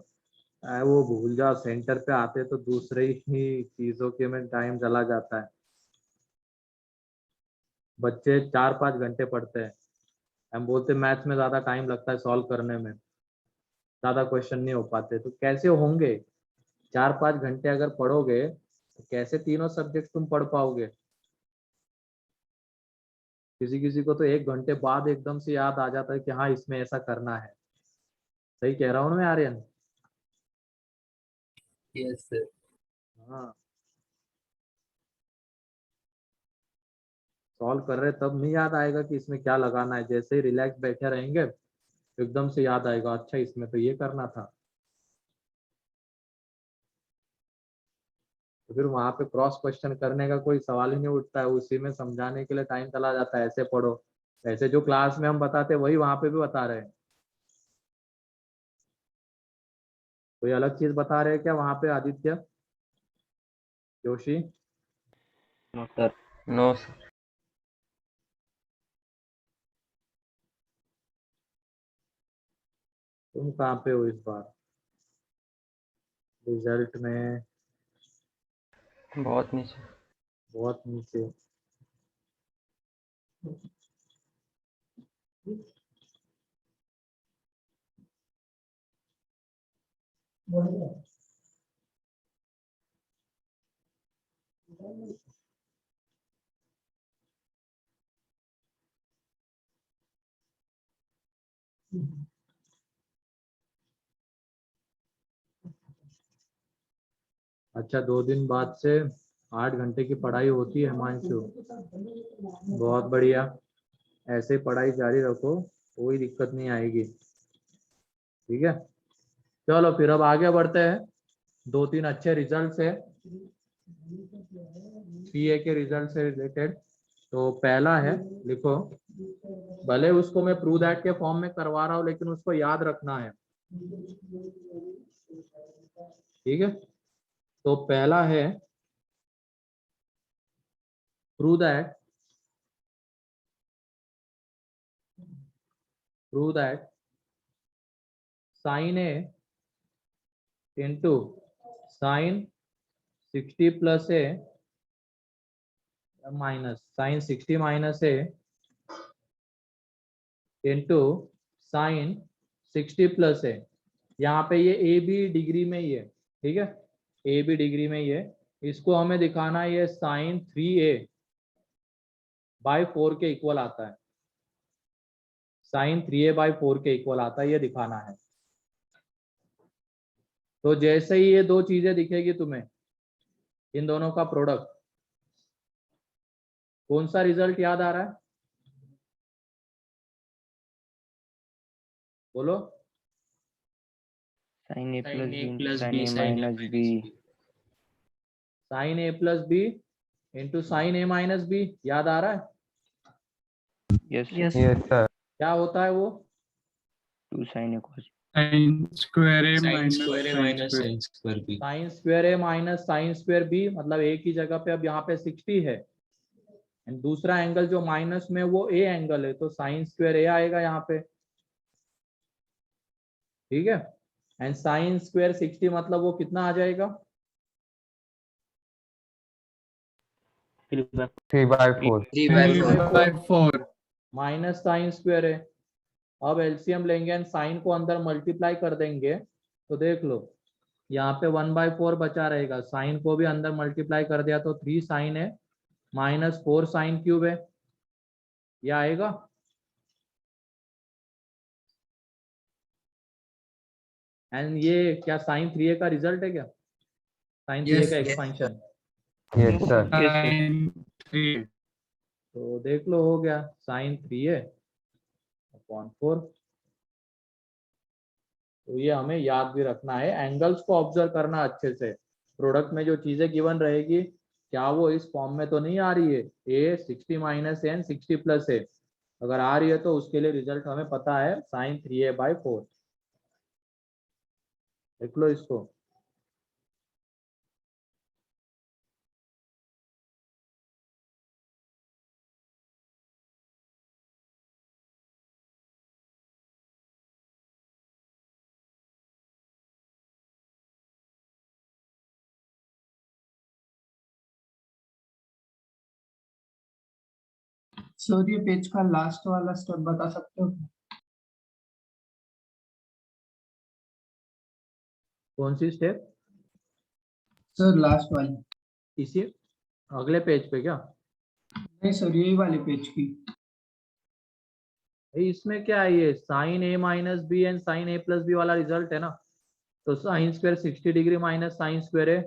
वो भूल जाओ, सेंटर पे आते तो दूसरे ही चीजों के में टाइम चला जाता है। बच्चे 4-5 घंटे पढ़ते हैं, हम बोलते मैथ्स में ज्यादा टाइम लगता है सॉल्व करने में, ज्यादा क्वेश्चन नहीं हो पाते, तो कैसे होंगे? 4-5 घंटे अगर पढ़ोगे तो कैसे तीनों सब्जेक्ट तुम पढ़ पाओगे? किसी किसी को तो 1 घंटे बाद एकदम से याद आ जाता है कि हाँ इसमें ऐसा करना है। सही कह रहा हूँ ना मैं आर्यन? Yes sir. हाँ, सॉल्व कर रहे तब नहीं याद आएगा कि इसमें क्या लगाना है, जैसे ही रिलैक्स बैठे रहेंगे एकदम से याद आएगा, अच्छा इसमें तो ये करना था। तो फिर वहां पे क्रॉस क्वेश्चन करने का कोई सवाल ही नहीं उठता है, उसी में समझाने के लिए टाइम चला जाता है, ऐसे पढ़ो। ऐसे जो क्लास में हम बताते वही वहां पे भी बता रहे हैं। कोई अलग चीज बता रहे हैं क्या वहां पे Aditya, Joshi? No, sir. No sir. तुम कहाँ पे हो इस बार रिजल्ट में? बहुत नीचे। बहुत नीचे। अच्छा, 2 दिन बाद से 8 घंटे की पढ़ाई होती है हिमांशु, बहुत बढ़िया, ऐसे पढ़ाई जारी रखो, कोई दिक्कत नहीं आएगी। ठीक है, चलो फिर अब आगे बढ़ते हैं। 2-3 अच्छे रिजल्ट्स है सीए के रिजल्ट से रिलेटेड। तो पहला है, लिखो, भले उसको मैं प्रूव दैट के फॉर्म में करवा रहा हूँ लेकिन उसको याद रखना है। ठीक है, तो पहला है prove that sin A into sin 60 plus A minus sin 60 minus A into sin 60 plus A। यहाँ पे ये ए बी डिग्री में ही है, ठीक है, ए बी डिग्री में ही है। इसको हमें दिखाना है ये sin 3A by 4 के इक्वल आता है, sin 3A by 4 के इक्वल आता है, ये दिखाना है। तो जैसे ही ये दो चीजें दिखेगी तुम्हें, इन दोनों का प्रोडक्ट, कौन सा रिजल्ट याद आ रहा है, बोलो। sin A Sin A plus plus B B, sin A sin A minus B। sin A plus B into sin A minus B, याद आ रहा है? Yes yes yes sir. क्या होता है वो? 2 sin A cos sin square A sin minus square A sin minus square sin square B। Sine square A minus sine square B, मतलब A की जगह पे अब यहाँ पे 60 है, एंड दूसरा एंगल जो माइनस में वो ए एंगल है, तो साइन स्क्वायर ए आएगा यहाँ पे। ठीक है, एंड साइन स्क्वायर 60 मतलब वो कितना आ जाएगा? 3/4। 3/4 माइनस साइन स्क्वायर है। अब एलसीएम लेंगे एंड साइन को अंदर मल्टीप्लाई कर देंगे, तो देख लो यहाँ पे 1/4 बचा रहेगा, साइन को भी अंदर मल्टीप्लाई कर दिया तो 3 साइन है माइनस 4 साइन क्यूब है, ये आएगा। एंड ये क्या साइन 3A का रिजल्ट है क्या? साइन 3A का एक्सपेंशन। Yes sir. sin 3 तो देख लो हो गया साइन 3A अपॉन 4। तो ये हमें याद भी रखना है, एंगल्स को ऑब्जर्व करना अच्छे से। प्रोडक्ट में जो चीजें गिवन रहेगी, क्या वो इस फॉर्म में तो नहीं आ रही है, ए 60 माइनस एन 60 प्लस ए, अगर आ रही है तो उसके लिए रिजल्ट हमें पता है साइन 3A/4। देख लो इसको। सर ये पेज का लास्ट वाला स्टेप बता सकते हो? कौन सी स्टेप? सर लास्ट वाली। इसी अगले पेज पे क्या? नहीं सर, यही वाले पेज की। इसमें क्या है, ये sine A minus B and sine A plus B वाला रिजल्ट है ना, तो sine square 60 degree minus sine square है,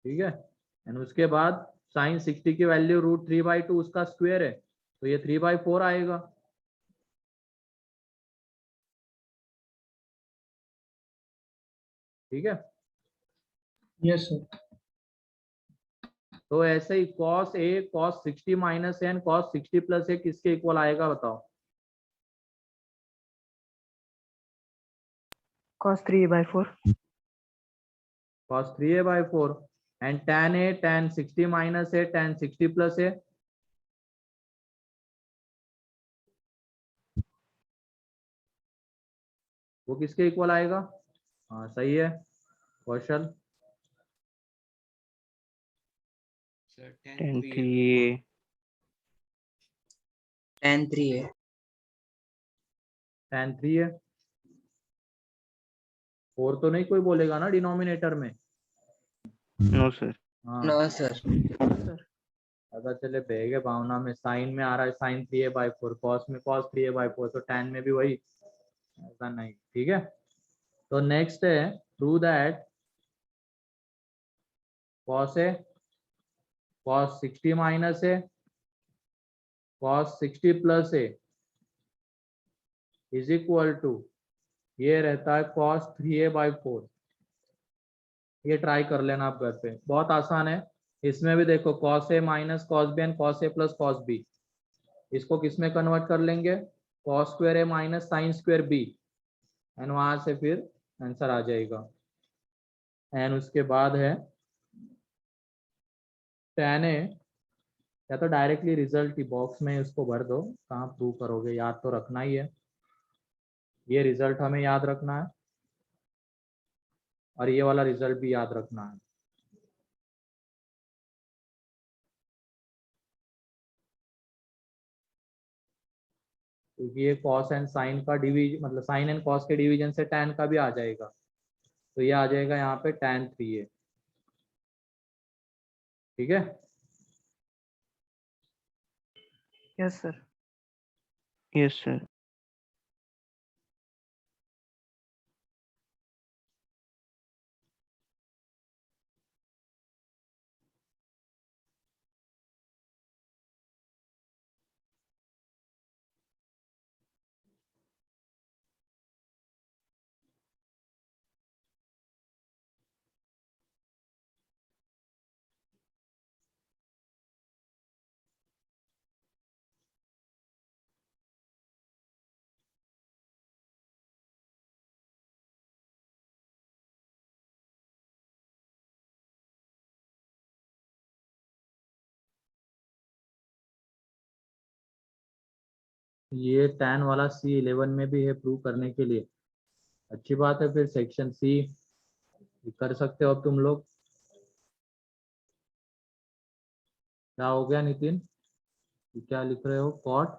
ठीक है, एंड उसके बाद साइन 60 की वैल्यू √3/2 उसका स्क्वायर है, तो ये 3/4 आएगा। ठीक है, यस सर। तो ऐसे ही cos A cos 60 minus A cos 60 plus A किसके इक्वल आएगा बताओ? cos 3/4 cos 3A/4 and tan A tan 60 minus A tan 60 plus A, वो किसके इक्वल आएगा? हाँ सही है कौशल। Sir, tan 3A tan 3A। tan 3 है, 4 तो नहीं कोई बोलेगा ना डिनोमिनेटर में? No sir. हाँ नो सर। अगर चले भेगे भावना में साइन में आ रहा है साइन 3A/4, कॉस में cos 3A/4, तो tan में भी वही ऐसा नहीं, ठीक है। तो नेक्स्ट है prove that cos A cos 60 minus A cos 60 plus A is equal to ये रहता है cos 3A/4। ये ट्राई कर लेना आप घर पे, बहुत आसान है। इसमें भी देखो cos A minus cos B and cos A plus cos B, इसको किस में कन्वर्ट कर लेंगे, cos square A minus sine square B, and वहां से फिर आंसर आ जाएगा। एंड उसके बाद है tan A, या तो डायरेक्टली रिजल्ट की बॉक्स में उसको भर दो, कहाँ प्रूव करोगे, याद तो रखना ही है, ये रिजल्ट हमें याद रखना है और ये वाला रिजल्ट भी याद रखना है। क्योंकि ये cos एंड साइन का डिवीजन, मतलब साइन एंड cos के डिवीजन से tan का भी आ जाएगा, तो ये आ जाएगा यहाँ पे tan 3A, ठीक है। Yes sir. Yes sir. ये tan वाला C11 में भी है प्रूव करने के लिए, अच्छी बात है। फिर सेक्शन C कर सकते हो अब तुम लोग। क्या हो गया नितिन, ये क्या लिख रहे हो, cot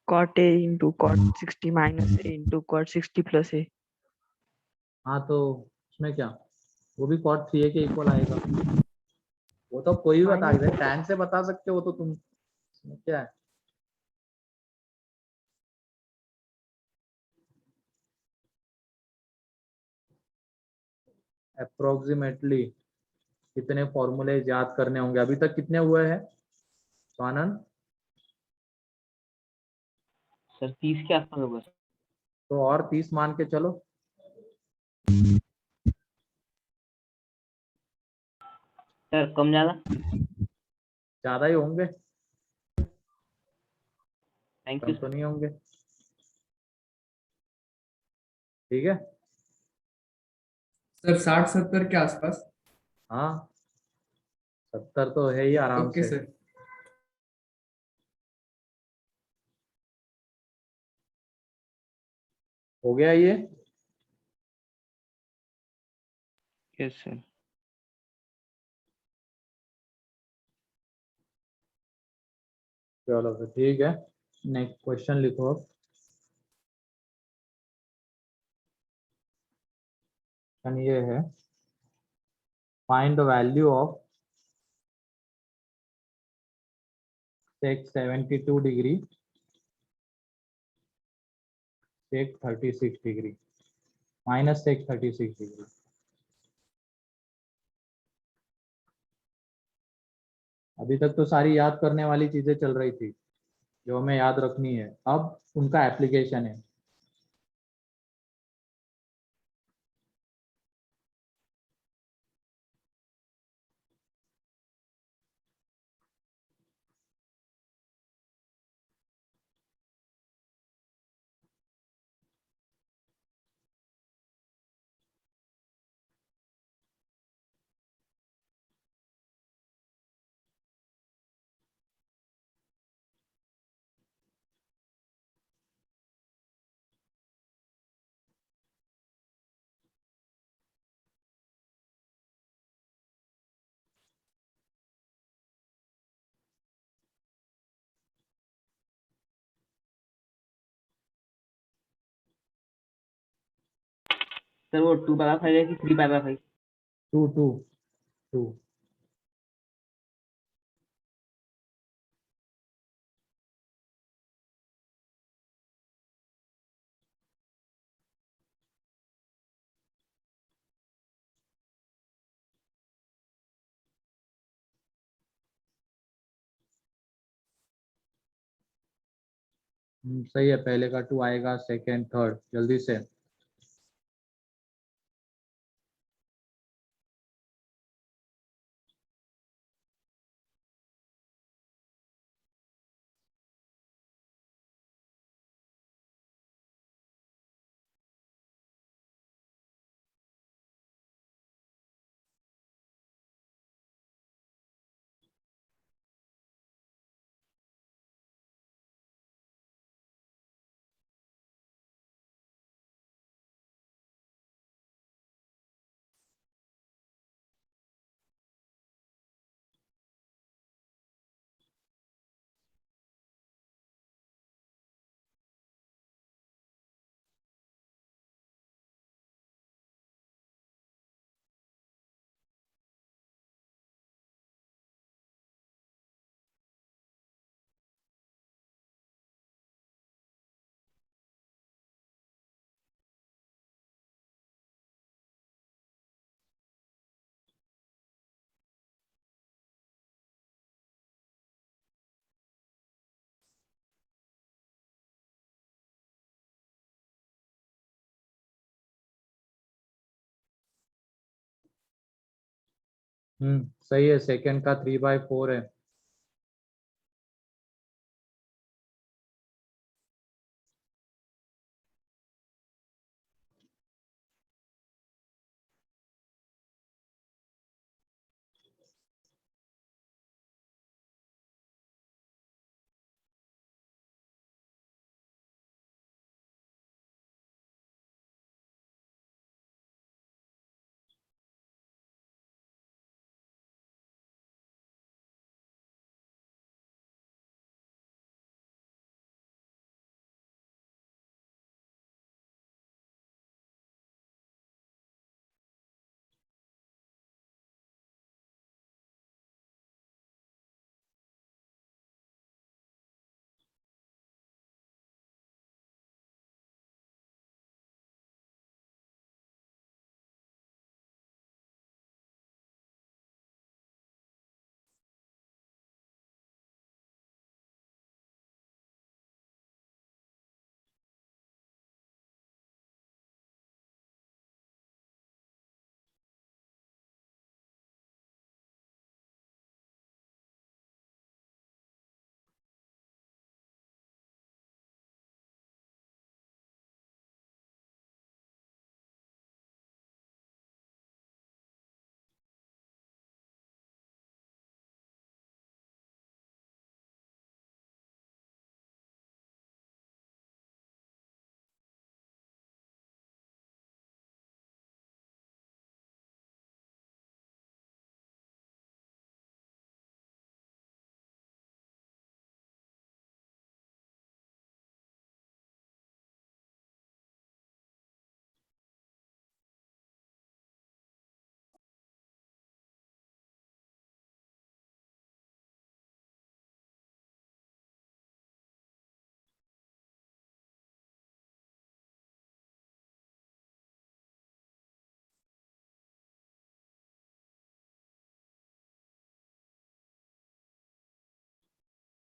cot A into cot 60 minus A into cot 60 plus A। हाँ तो उसमें क्या, वो भी cot 3A के इक्वल आएगा, वो तो कोई भी बता दे, tan से बता सकते हो तो तुम, इसमें क्या है। अप्रोक्सीमेटली कितने फॉर्मूले याद करने होंगे, अभी तक कितने हुए हैं स्वानंद? सर 30 के आसपास होगा सर। तो और 30 मान के चलो। सर कम ज्यादा? ज्यादा ही होंगे, थैंक कम यू तो सर। नहीं होंगे, ठीक है। सर 60-70 के आसपास। हाँ 70 तो है ही आराम ओके से। सर। हो गया ये, यस सर। चलो फिर ठीक है, नेक्स्ट क्वेश्चन लिखो अब। क्वेश्चन ये है, find the value of sec 72 degree sec 36 degree minus sec 36 degree. अभी तक तो सारी याद करने वाली चीजें चल रही थी जो हमें याद रखनी है, अब उनका एप्लीकेशन है। सर वो 2/5 है कि 3/5? 2 2 2 सही है, पहले का 2 आएगा, सेकेंड थर्ड, जल्दी से। सही है, सेकेंड का 3/4 है।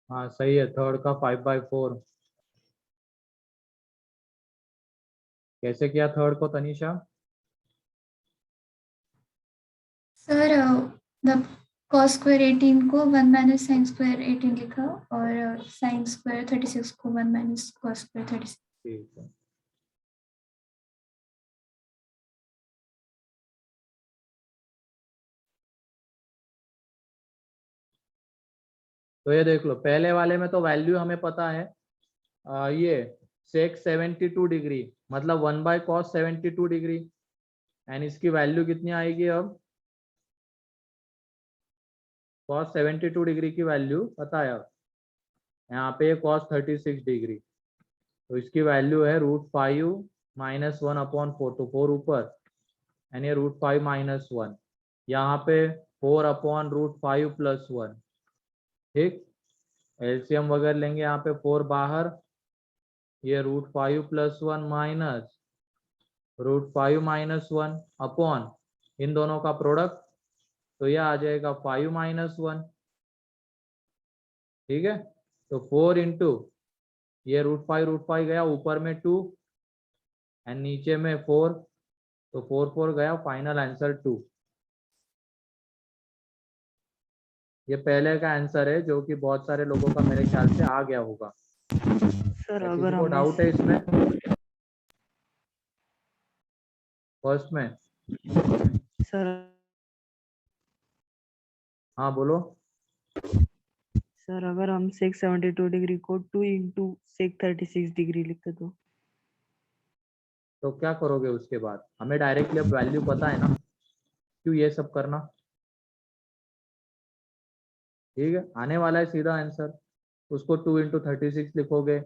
हाँ सही है, थर्ड का 5/4। कैसे किया थर्ड को Tanisha? Sir the cos square 18 को 1 माइनस साइन स्क्वायर 18 लिखा और साइन स्क्वायर 36 को 1 माइनस cos स्क्वायर 36। ठीक है। तो ये देख लो, पहले वाले में तो वैल्यू हमें पता है, ये sec 72 डिग्री मतलब 1/cos 72 डिग्री, एंड इसकी वैल्यू कितनी आएगी अब? cos 72 डिग्री की वैल्यू पता है अब, यहाँ पे cos 36 डिग्री, तो इसकी वैल्यू है √5 - 1/4, तो 4 ऊपर, एंड ये √5 - 1, यहाँ पे 4/√5 + 1। ठीक, एलसीएम वगैरह लेंगे, यहाँ पे 4 बाहर, ये √5 + 1 माइनस √5 - 1 अपॉन इन दोनों का प्रोडक्ट, तो यह आ जाएगा 5 - 1। ठीक है, तो 4 × ये √5 गया, ऊपर में 2 एंड नीचे में 4, तो 4 गया, फाइनल आंसर 2। ये पहले का आंसर है जो कि बहुत सारे लोगों का मेरे ख्याल से आ गया होगा। सर क्या अगर किसी को हम डाउट है इसमें? फर्स्ट में सर हाँ बोलो। सर अगर हम sec 72 डिग्री को 2 into sec 36 डिग्री लिखते तो क्या करोगे उसके बाद? हमें डायरेक्टली अब वैल्यू पता है ना, क्यों ये सब करना? ठीक है, आने वाला है सीधा आंसर। उसको 2 into 36 लिखोगे,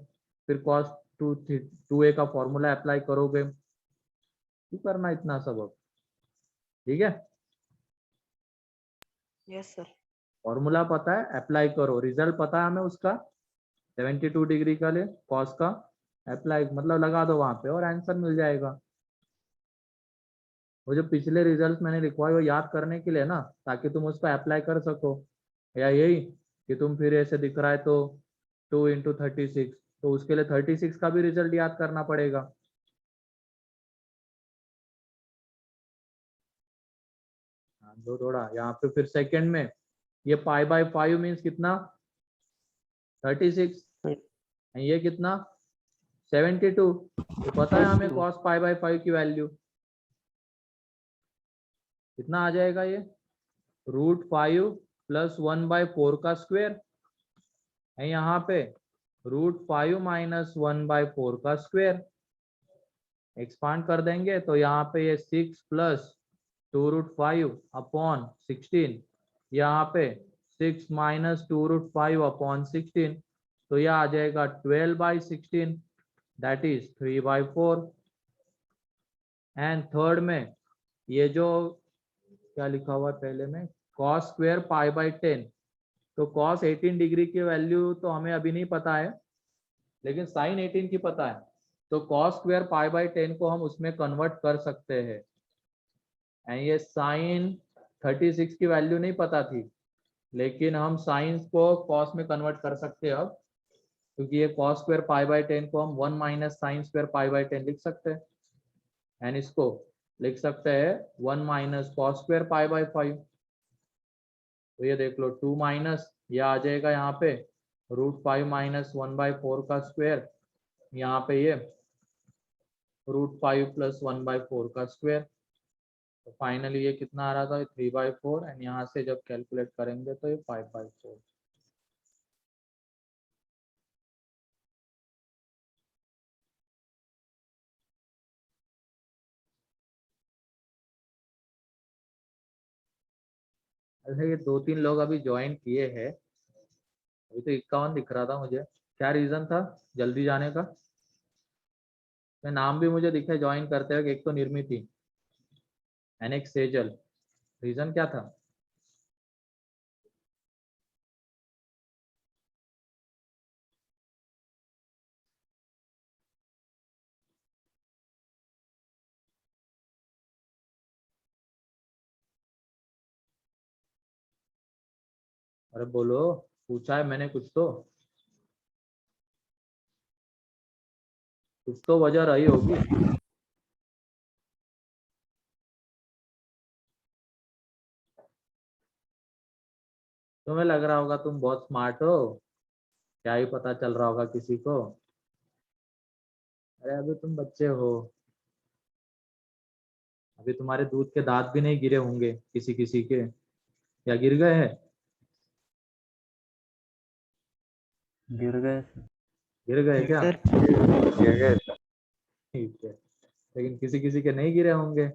फिर cos 2a का फॉर्मूला अप्लाई करोगे। क्यों करना इतना सब अब? ठीक है, यस सर। फॉर्मूला पता है, अप्लाई करो। रिजल्ट पता है हमें उसका, 72 डिग्री का ले कॉस का, अप्लाई मतलब लगा दो वहां पे और आंसर मिल जाएगा। वो जो पिछले रिजल्ट मैंने लिखवाए वो याद करने के लिए ना, ताकि तुम उसको अप्लाई कर सको। या यही कि तुम फिर ऐसे दिख रहा है तो 2 into 36, तो उसके लिए 36 का भी रिजल्ट याद करना पड़ेगा। दो थोड़ा यहाँ पे फिर सेकंड में ये π/5 मीन्स कितना? 36। ये कितना? 72। तो पता है हमें cos π/5 की वैल्यू कितना आ जाएगा? ये √5 + 1/4 का स्क्वायर है, यहाँ पे √5 - 1/4 का स्क्वायर। एक्सपांड कर देंगे तो यहाँ पे ये 6 + 2√5 अपॉन 16, यहाँ पे 6 - 2√5 अपॉन 16, तो यह आ जाएगा 12/16, दैट इज 3/4। एंड थर्ड में ये जो क्या लिखा हुआ है पहले में, cos स्क्वायर π/10, तो cos 18 डिग्री की वैल्यू तो हमें अभी नहीं पता है, लेकिन sin 18 की पता है। तो cos स्क्वायर π/10 को हम उसमें कन्वर्ट कर सकते हैं। एंड ये sin 36 की वैल्यू नहीं पता थी, लेकिन हम साइंस को cos में कन्वर्ट कर सकते हैं अब, क्योंकि ये cos स्क्वायर π/10 को हम 1 - sin स्क्वायर π/10 लिख सकते हैं। एंड इसको लिख सकते हैं 1 - cos स्क्वायर π/5। तो ये देख लो 2 माइनस ये आ जाएगा यहाँ पे √5 - 1/4 का स्क्वायर, यहाँ पे ये √5 + 1/4 का स्क्वायर। तो फाइनली ये कितना आ रहा था? 3/4, एंड यहाँ से जब कैलकुलेट करेंगे तो ये 5/4। अच्छा, ये 2-3 लोग अभी ज्वाइन किए हैं, अभी तो 51 दिख रहा था मुझे। क्या रीजन था जल्दी जाने का? नाम भी मुझे दिखे ज्वाइन करते हुए, एक तो निर्मित थी एंड एक सेजल। रीजन क्या था? अरे बोलो, पूछा है मैंने कुछ तो वजह रही होगी। तुम्हें लग रहा होगा तुम बहुत स्मार्ट हो, क्या ही पता चल रहा होगा किसी को। अरे अभी तुम बच्चे हो, अभी तुम्हारे दूध के दांत भी नहीं गिरे होंगे किसी किसी के, या गिर गए हैं? गिर गए गिर गए क्या? सर गिर गए सर। ठीक है, लेकिन किसी किसी के नहीं गिरे होंगे।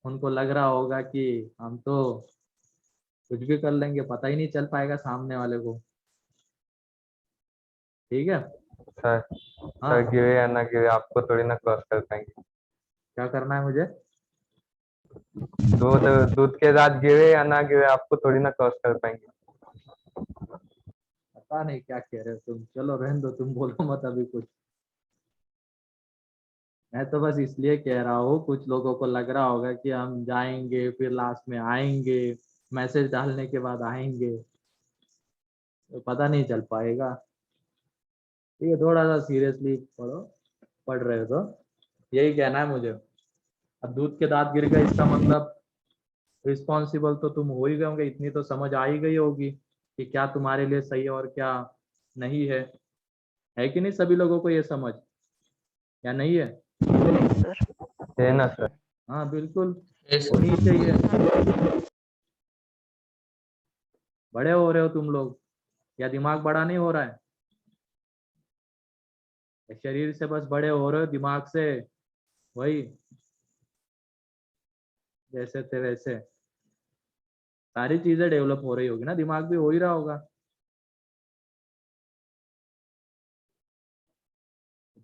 उनको लग रहा होगा कि हम तो कुछ भी कर लेंगे, पता ही नहीं चल पाएगा सामने वाले को। ठीक है, सर हाँ सर गिरे या ना गिरे आपको थोड़ी ना क्रॉस कर पाएंगे। क्या करना है मुझे? दूध दूध के दांत गिरे या ना गिरे आपको थोड़ी ना क्रॉस कर पाएंगे। पता नहीं क्या कह रहे हो तुम, चलो रहने दो, तुम बोलो मत अभी कुछ। मैं तो बस इसलिए कह रहा हूँ, कुछ लोगों को लग रहा होगा कि हम जाएंगे फिर लास्ट में आएंगे, मैसेज डालने के बाद आएंगे, तो पता नहीं चल पाएगा। ठीक है, थोड़ा सा सीरियसली पढ़ रहे हो तो यही कहना है मुझे। अब दूध के दांत गिर गए इसका मतलब रिस्पॉन्सिबल तो तुम हो ही गए होंगे, इतनी तो समझ आ ही गई होगी कि क्या तुम्हारे लिए सही है और क्या नहीं है कि नहीं? सभी लोगों को ये समझ या नहीं है? सर है ना सर? हाँ बिल्कुल Yes, sir. होनी चाहिए। बड़े हो रहे हो तुम लोग, या दिमाग बड़ा नहीं हो रहा है? शरीर से बस बड़े हो रहे हो, दिमाग से वही जैसे थे वैसे सारी चीजें डेवलप हो रही होगी ना, दिमाग भी हो ही रहा होगा।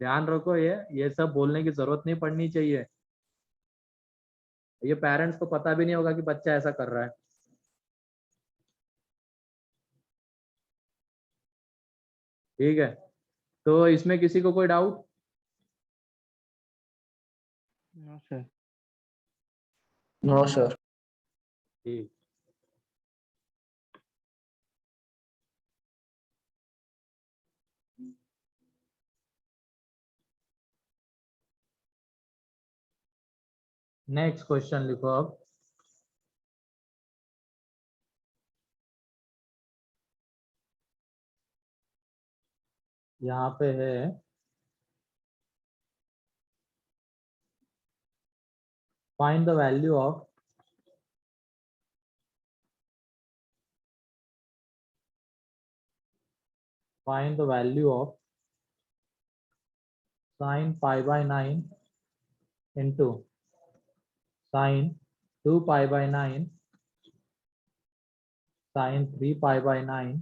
ध्यान रखो, ये सब बोलने की जरूरत नहीं पड़नी चाहिए। ये पेरेंट्स को पता भी नहीं होगा कि बच्चा ऐसा कर रहा है। ठीक है, तो इसमें किसी को कोई doubt? No sir. No, sir. ठीक। नेक्स्ट क्वेश्चन लिखो अब। यहाँ पे है find the value of sin pi by 9 into sin 2 pi by 9 sin 3 pi by 9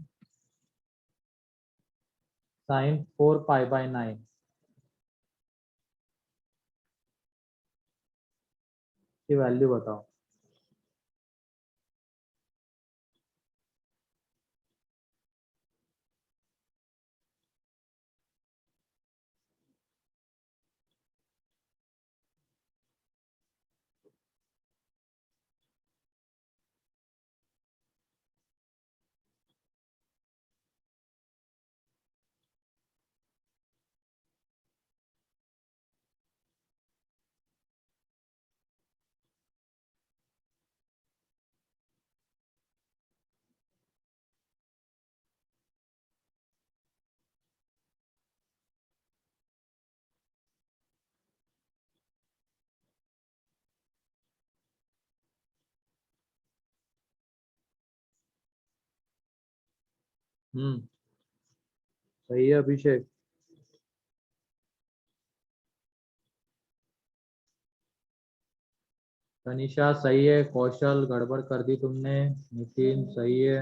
sin 4 pi by 9 की वैल्यू बताओ। सही है अभिषेक। तनिषा सही है, कौशल गड़बड़ कर दी तुमने, नितिन सही है।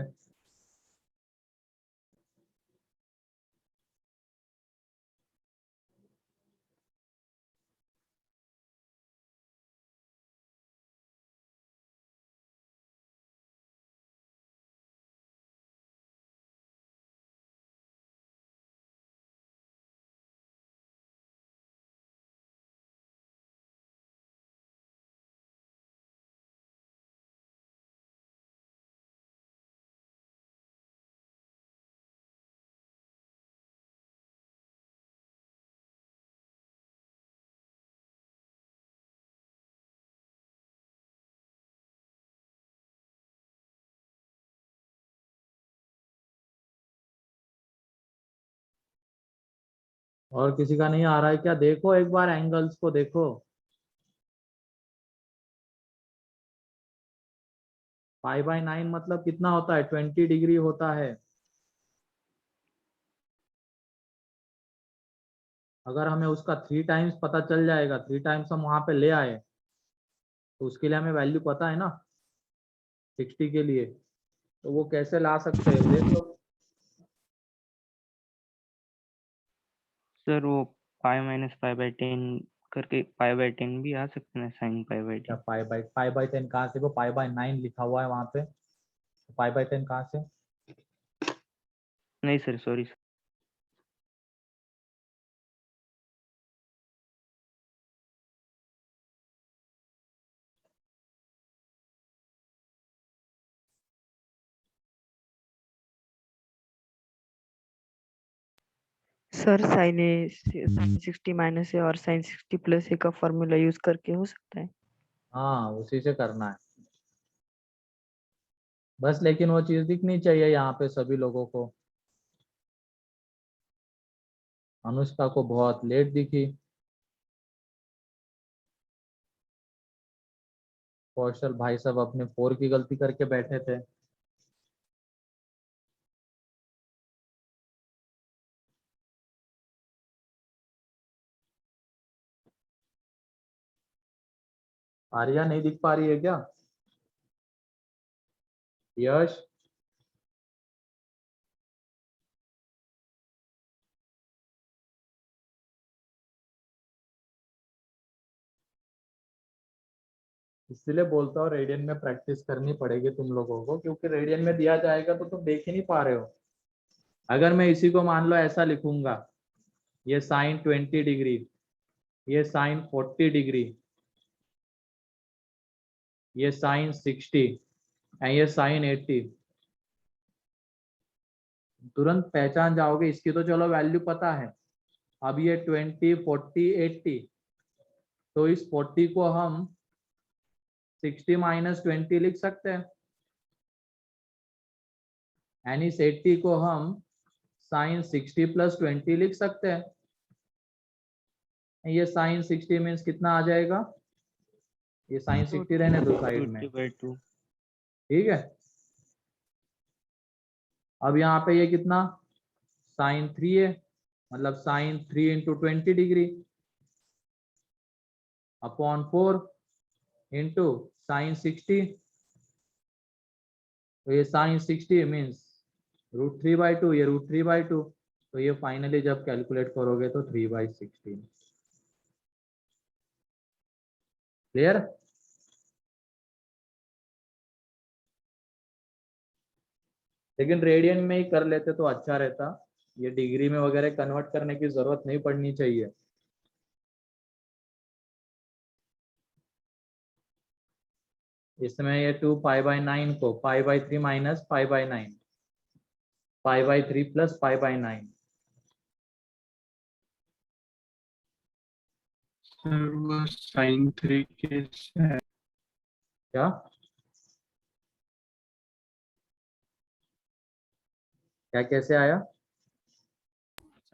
और किसी का नहीं आ रहा है क्या? देखो एक बार एंगल्स को देखो। पाई बाय 9 मतलब कितना होता है? 20 डिग्री होता है। अगर हमें उसका 3 टाइम्स पता चल जाएगा, 3 टाइम्स हम वहां पे ले आए, तो उसके लिए हमें वैल्यू पता है ना 60 के लिए, तो वो कैसे ला सकते हैं देख लो। सर वो पाई माइनस पाई बाई 10 करके पाई बाई 10 भी आ सकते हैं, साइन पाई बाई क्या 10। पाई बाय 10 कहाँ से? वो पाई बाय 9 लिखा हुआ है वहां पे, पाई बाय 10 कहाँ से? नहीं sir, sorry sir. Sir sine A sine 60 minus A और साइन 60 प्लस ए का फॉर्मूला यूज करके हो सकता है। हाँ उसी से करना है बस, लेकिन वो चीज दिखनी चाहिए यहाँ पे सभी लोगों को। अनुष्का को बहुत लेट दिखी, कौशल भाई साहब अपने 4 की गलती करके बैठे थे। आर्या नहीं दिख पा रही है क्या? यश, इसलिए बोलता हूँ रेडियन में प्रैक्टिस करनी पड़ेगी तुम लोगों को, क्योंकि रेडियन में दिया जाएगा तो तुम देख ही नहीं पा रहे हो। अगर मैं इसी को मान लो ऐसा लिखूंगा, ये साइन 20 डिग्री, ये साइन 40 डिग्री, ये साइन 60 और ये साइन 80, तुरंत पहचान जाओगे। इसकी तो चलो वैल्यू पता है। अब ये 20, 40, 80, तो इस 40 को हम 60 माइनस 20 लिख सकते हैं, यानी इस 80 को हम साइन 60 प्लस 20 लिख सकते हैं। ये साइन 60 मीन्स कितना आ जाएगा, ये साइन 60 रहने दो साइड में, √3/2 ठीक है। अब यहाँ पे ये कितना साइन 3 है, मतलब sine 3 into 20 degree upon 4 into sine 60, तो ये साइन 60 मीन्स √3/2, ये √3/2, तो ये फाइनली जब कैलकुलेट करोगे तो 3/16। क्लियर? लेकिन रेडियन में ही कर लेते तो अच्छा रहता, ये डिग्री में वगैरह कन्वर्ट करने की जरूरत नहीं पड़नी चाहिए। इसमें ये 2π/9 को π/3 माइनस π/9, π/3 प्लस π/9, सर वो साइन 3 कैसे है? क्या क्या कैसे आया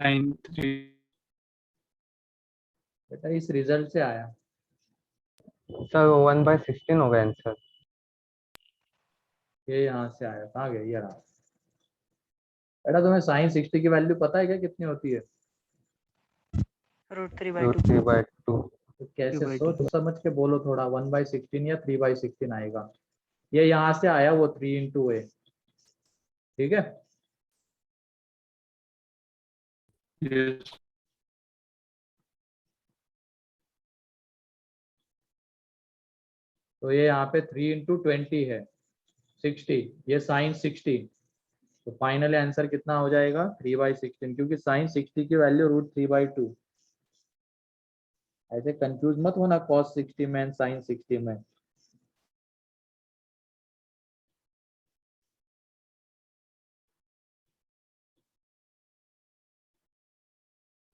साइन 3 बेटा? इस रिजल्ट से आया। सर 1/16 होगा आंसर। ये यहाँ से आया, कहाँ गया? ये रहा। बेटा तुम्हें साइन 60 की वैल्यू पता है क्या कितनी होती है? √3/2 √3/2। तो कैसे सोच समझ के बोलो थोड़ा, 1/16 या 3/16 आएगा। ये यहाँ से आया, वो 3 इंटू ए, ठीक है। यस तो ये यहाँ पे 3 इंटू 20 है 60, ये साइन 60, तो फाइनल आंसर कितना हो जाएगा 3/16, क्योंकि साइन 60 की वैल्यू √3/2। ऐसे कंफ्यूज मत होना cos 60 में साइन 60 में।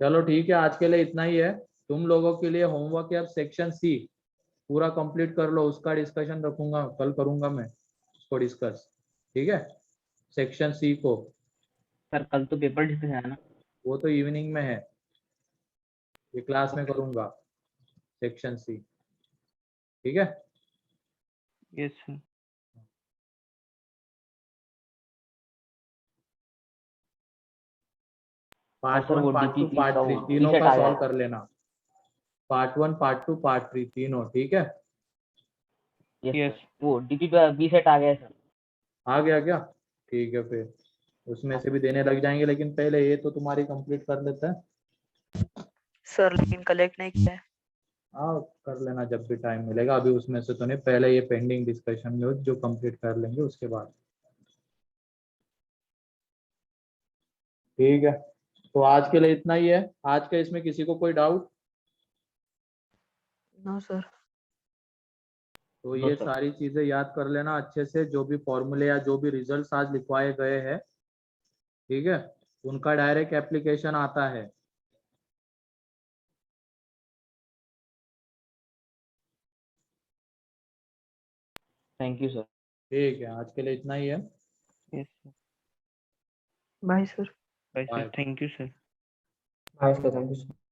चलो ठीक है, आज के लिए इतना ही है। तुम लोगों के लिए होमवर्क है अब सेक्शन सी पूरा कंप्लीट कर लो, उसका डिस्कशन रखूंगा कल, करूंगा मैं उसको डिस्कस, ठीक है। सेक्शन सी को सर कल तो पेपर डिस्कशन है ना? वो तो इवनिंग में है, ये क्लास में करूंगा सेक्शन सी, ठीक है। Yes sir. पार्ट सर 1, वो पार्ट 2, DPP पार्ट का 3 वो तीनों reset का आ सॉल्व गया। कर लेना। पार्ट 1, पार्ट 2, पार्ट 3 तीनों, ठीक है। यस वो DPP रीसेट आ गया सर। आ गया क्या? ठीक है, फिर उसमें से भी देने लग जाएंगे, लेकिन पहले ये तो तुम्हारी कंप्लीट कर लेते हैं। सर लेकिन कलेक्ट नहीं किया है। हाँ कर लेना जब भी टाइम मिलेगा, अभी उसमें से तो नहीं, पहले ये पेंडिंग डिस्कशन जो कंप्लीट कर लेंगे उसके बाद, ठीक है। तो आज के लिए इतना ही है। आज का इसमें किसी को कोई डाउट? No sir. तो नो ये सर। सारी चीजें याद कर लेना अच्छे से, जो भी फॉर्मूले या जो भी रिजल्ट्स आज लिखवाए गए हैं, ठीक है। उनका डायरेक्ट एप्लीकेशन आता है। Thank you sir. ठीक है, आज के लिए इतना ही है। Yes sir. Bye sir. Bye sir, Bye. Thank you sir. Bye, sir. Thank you, sir.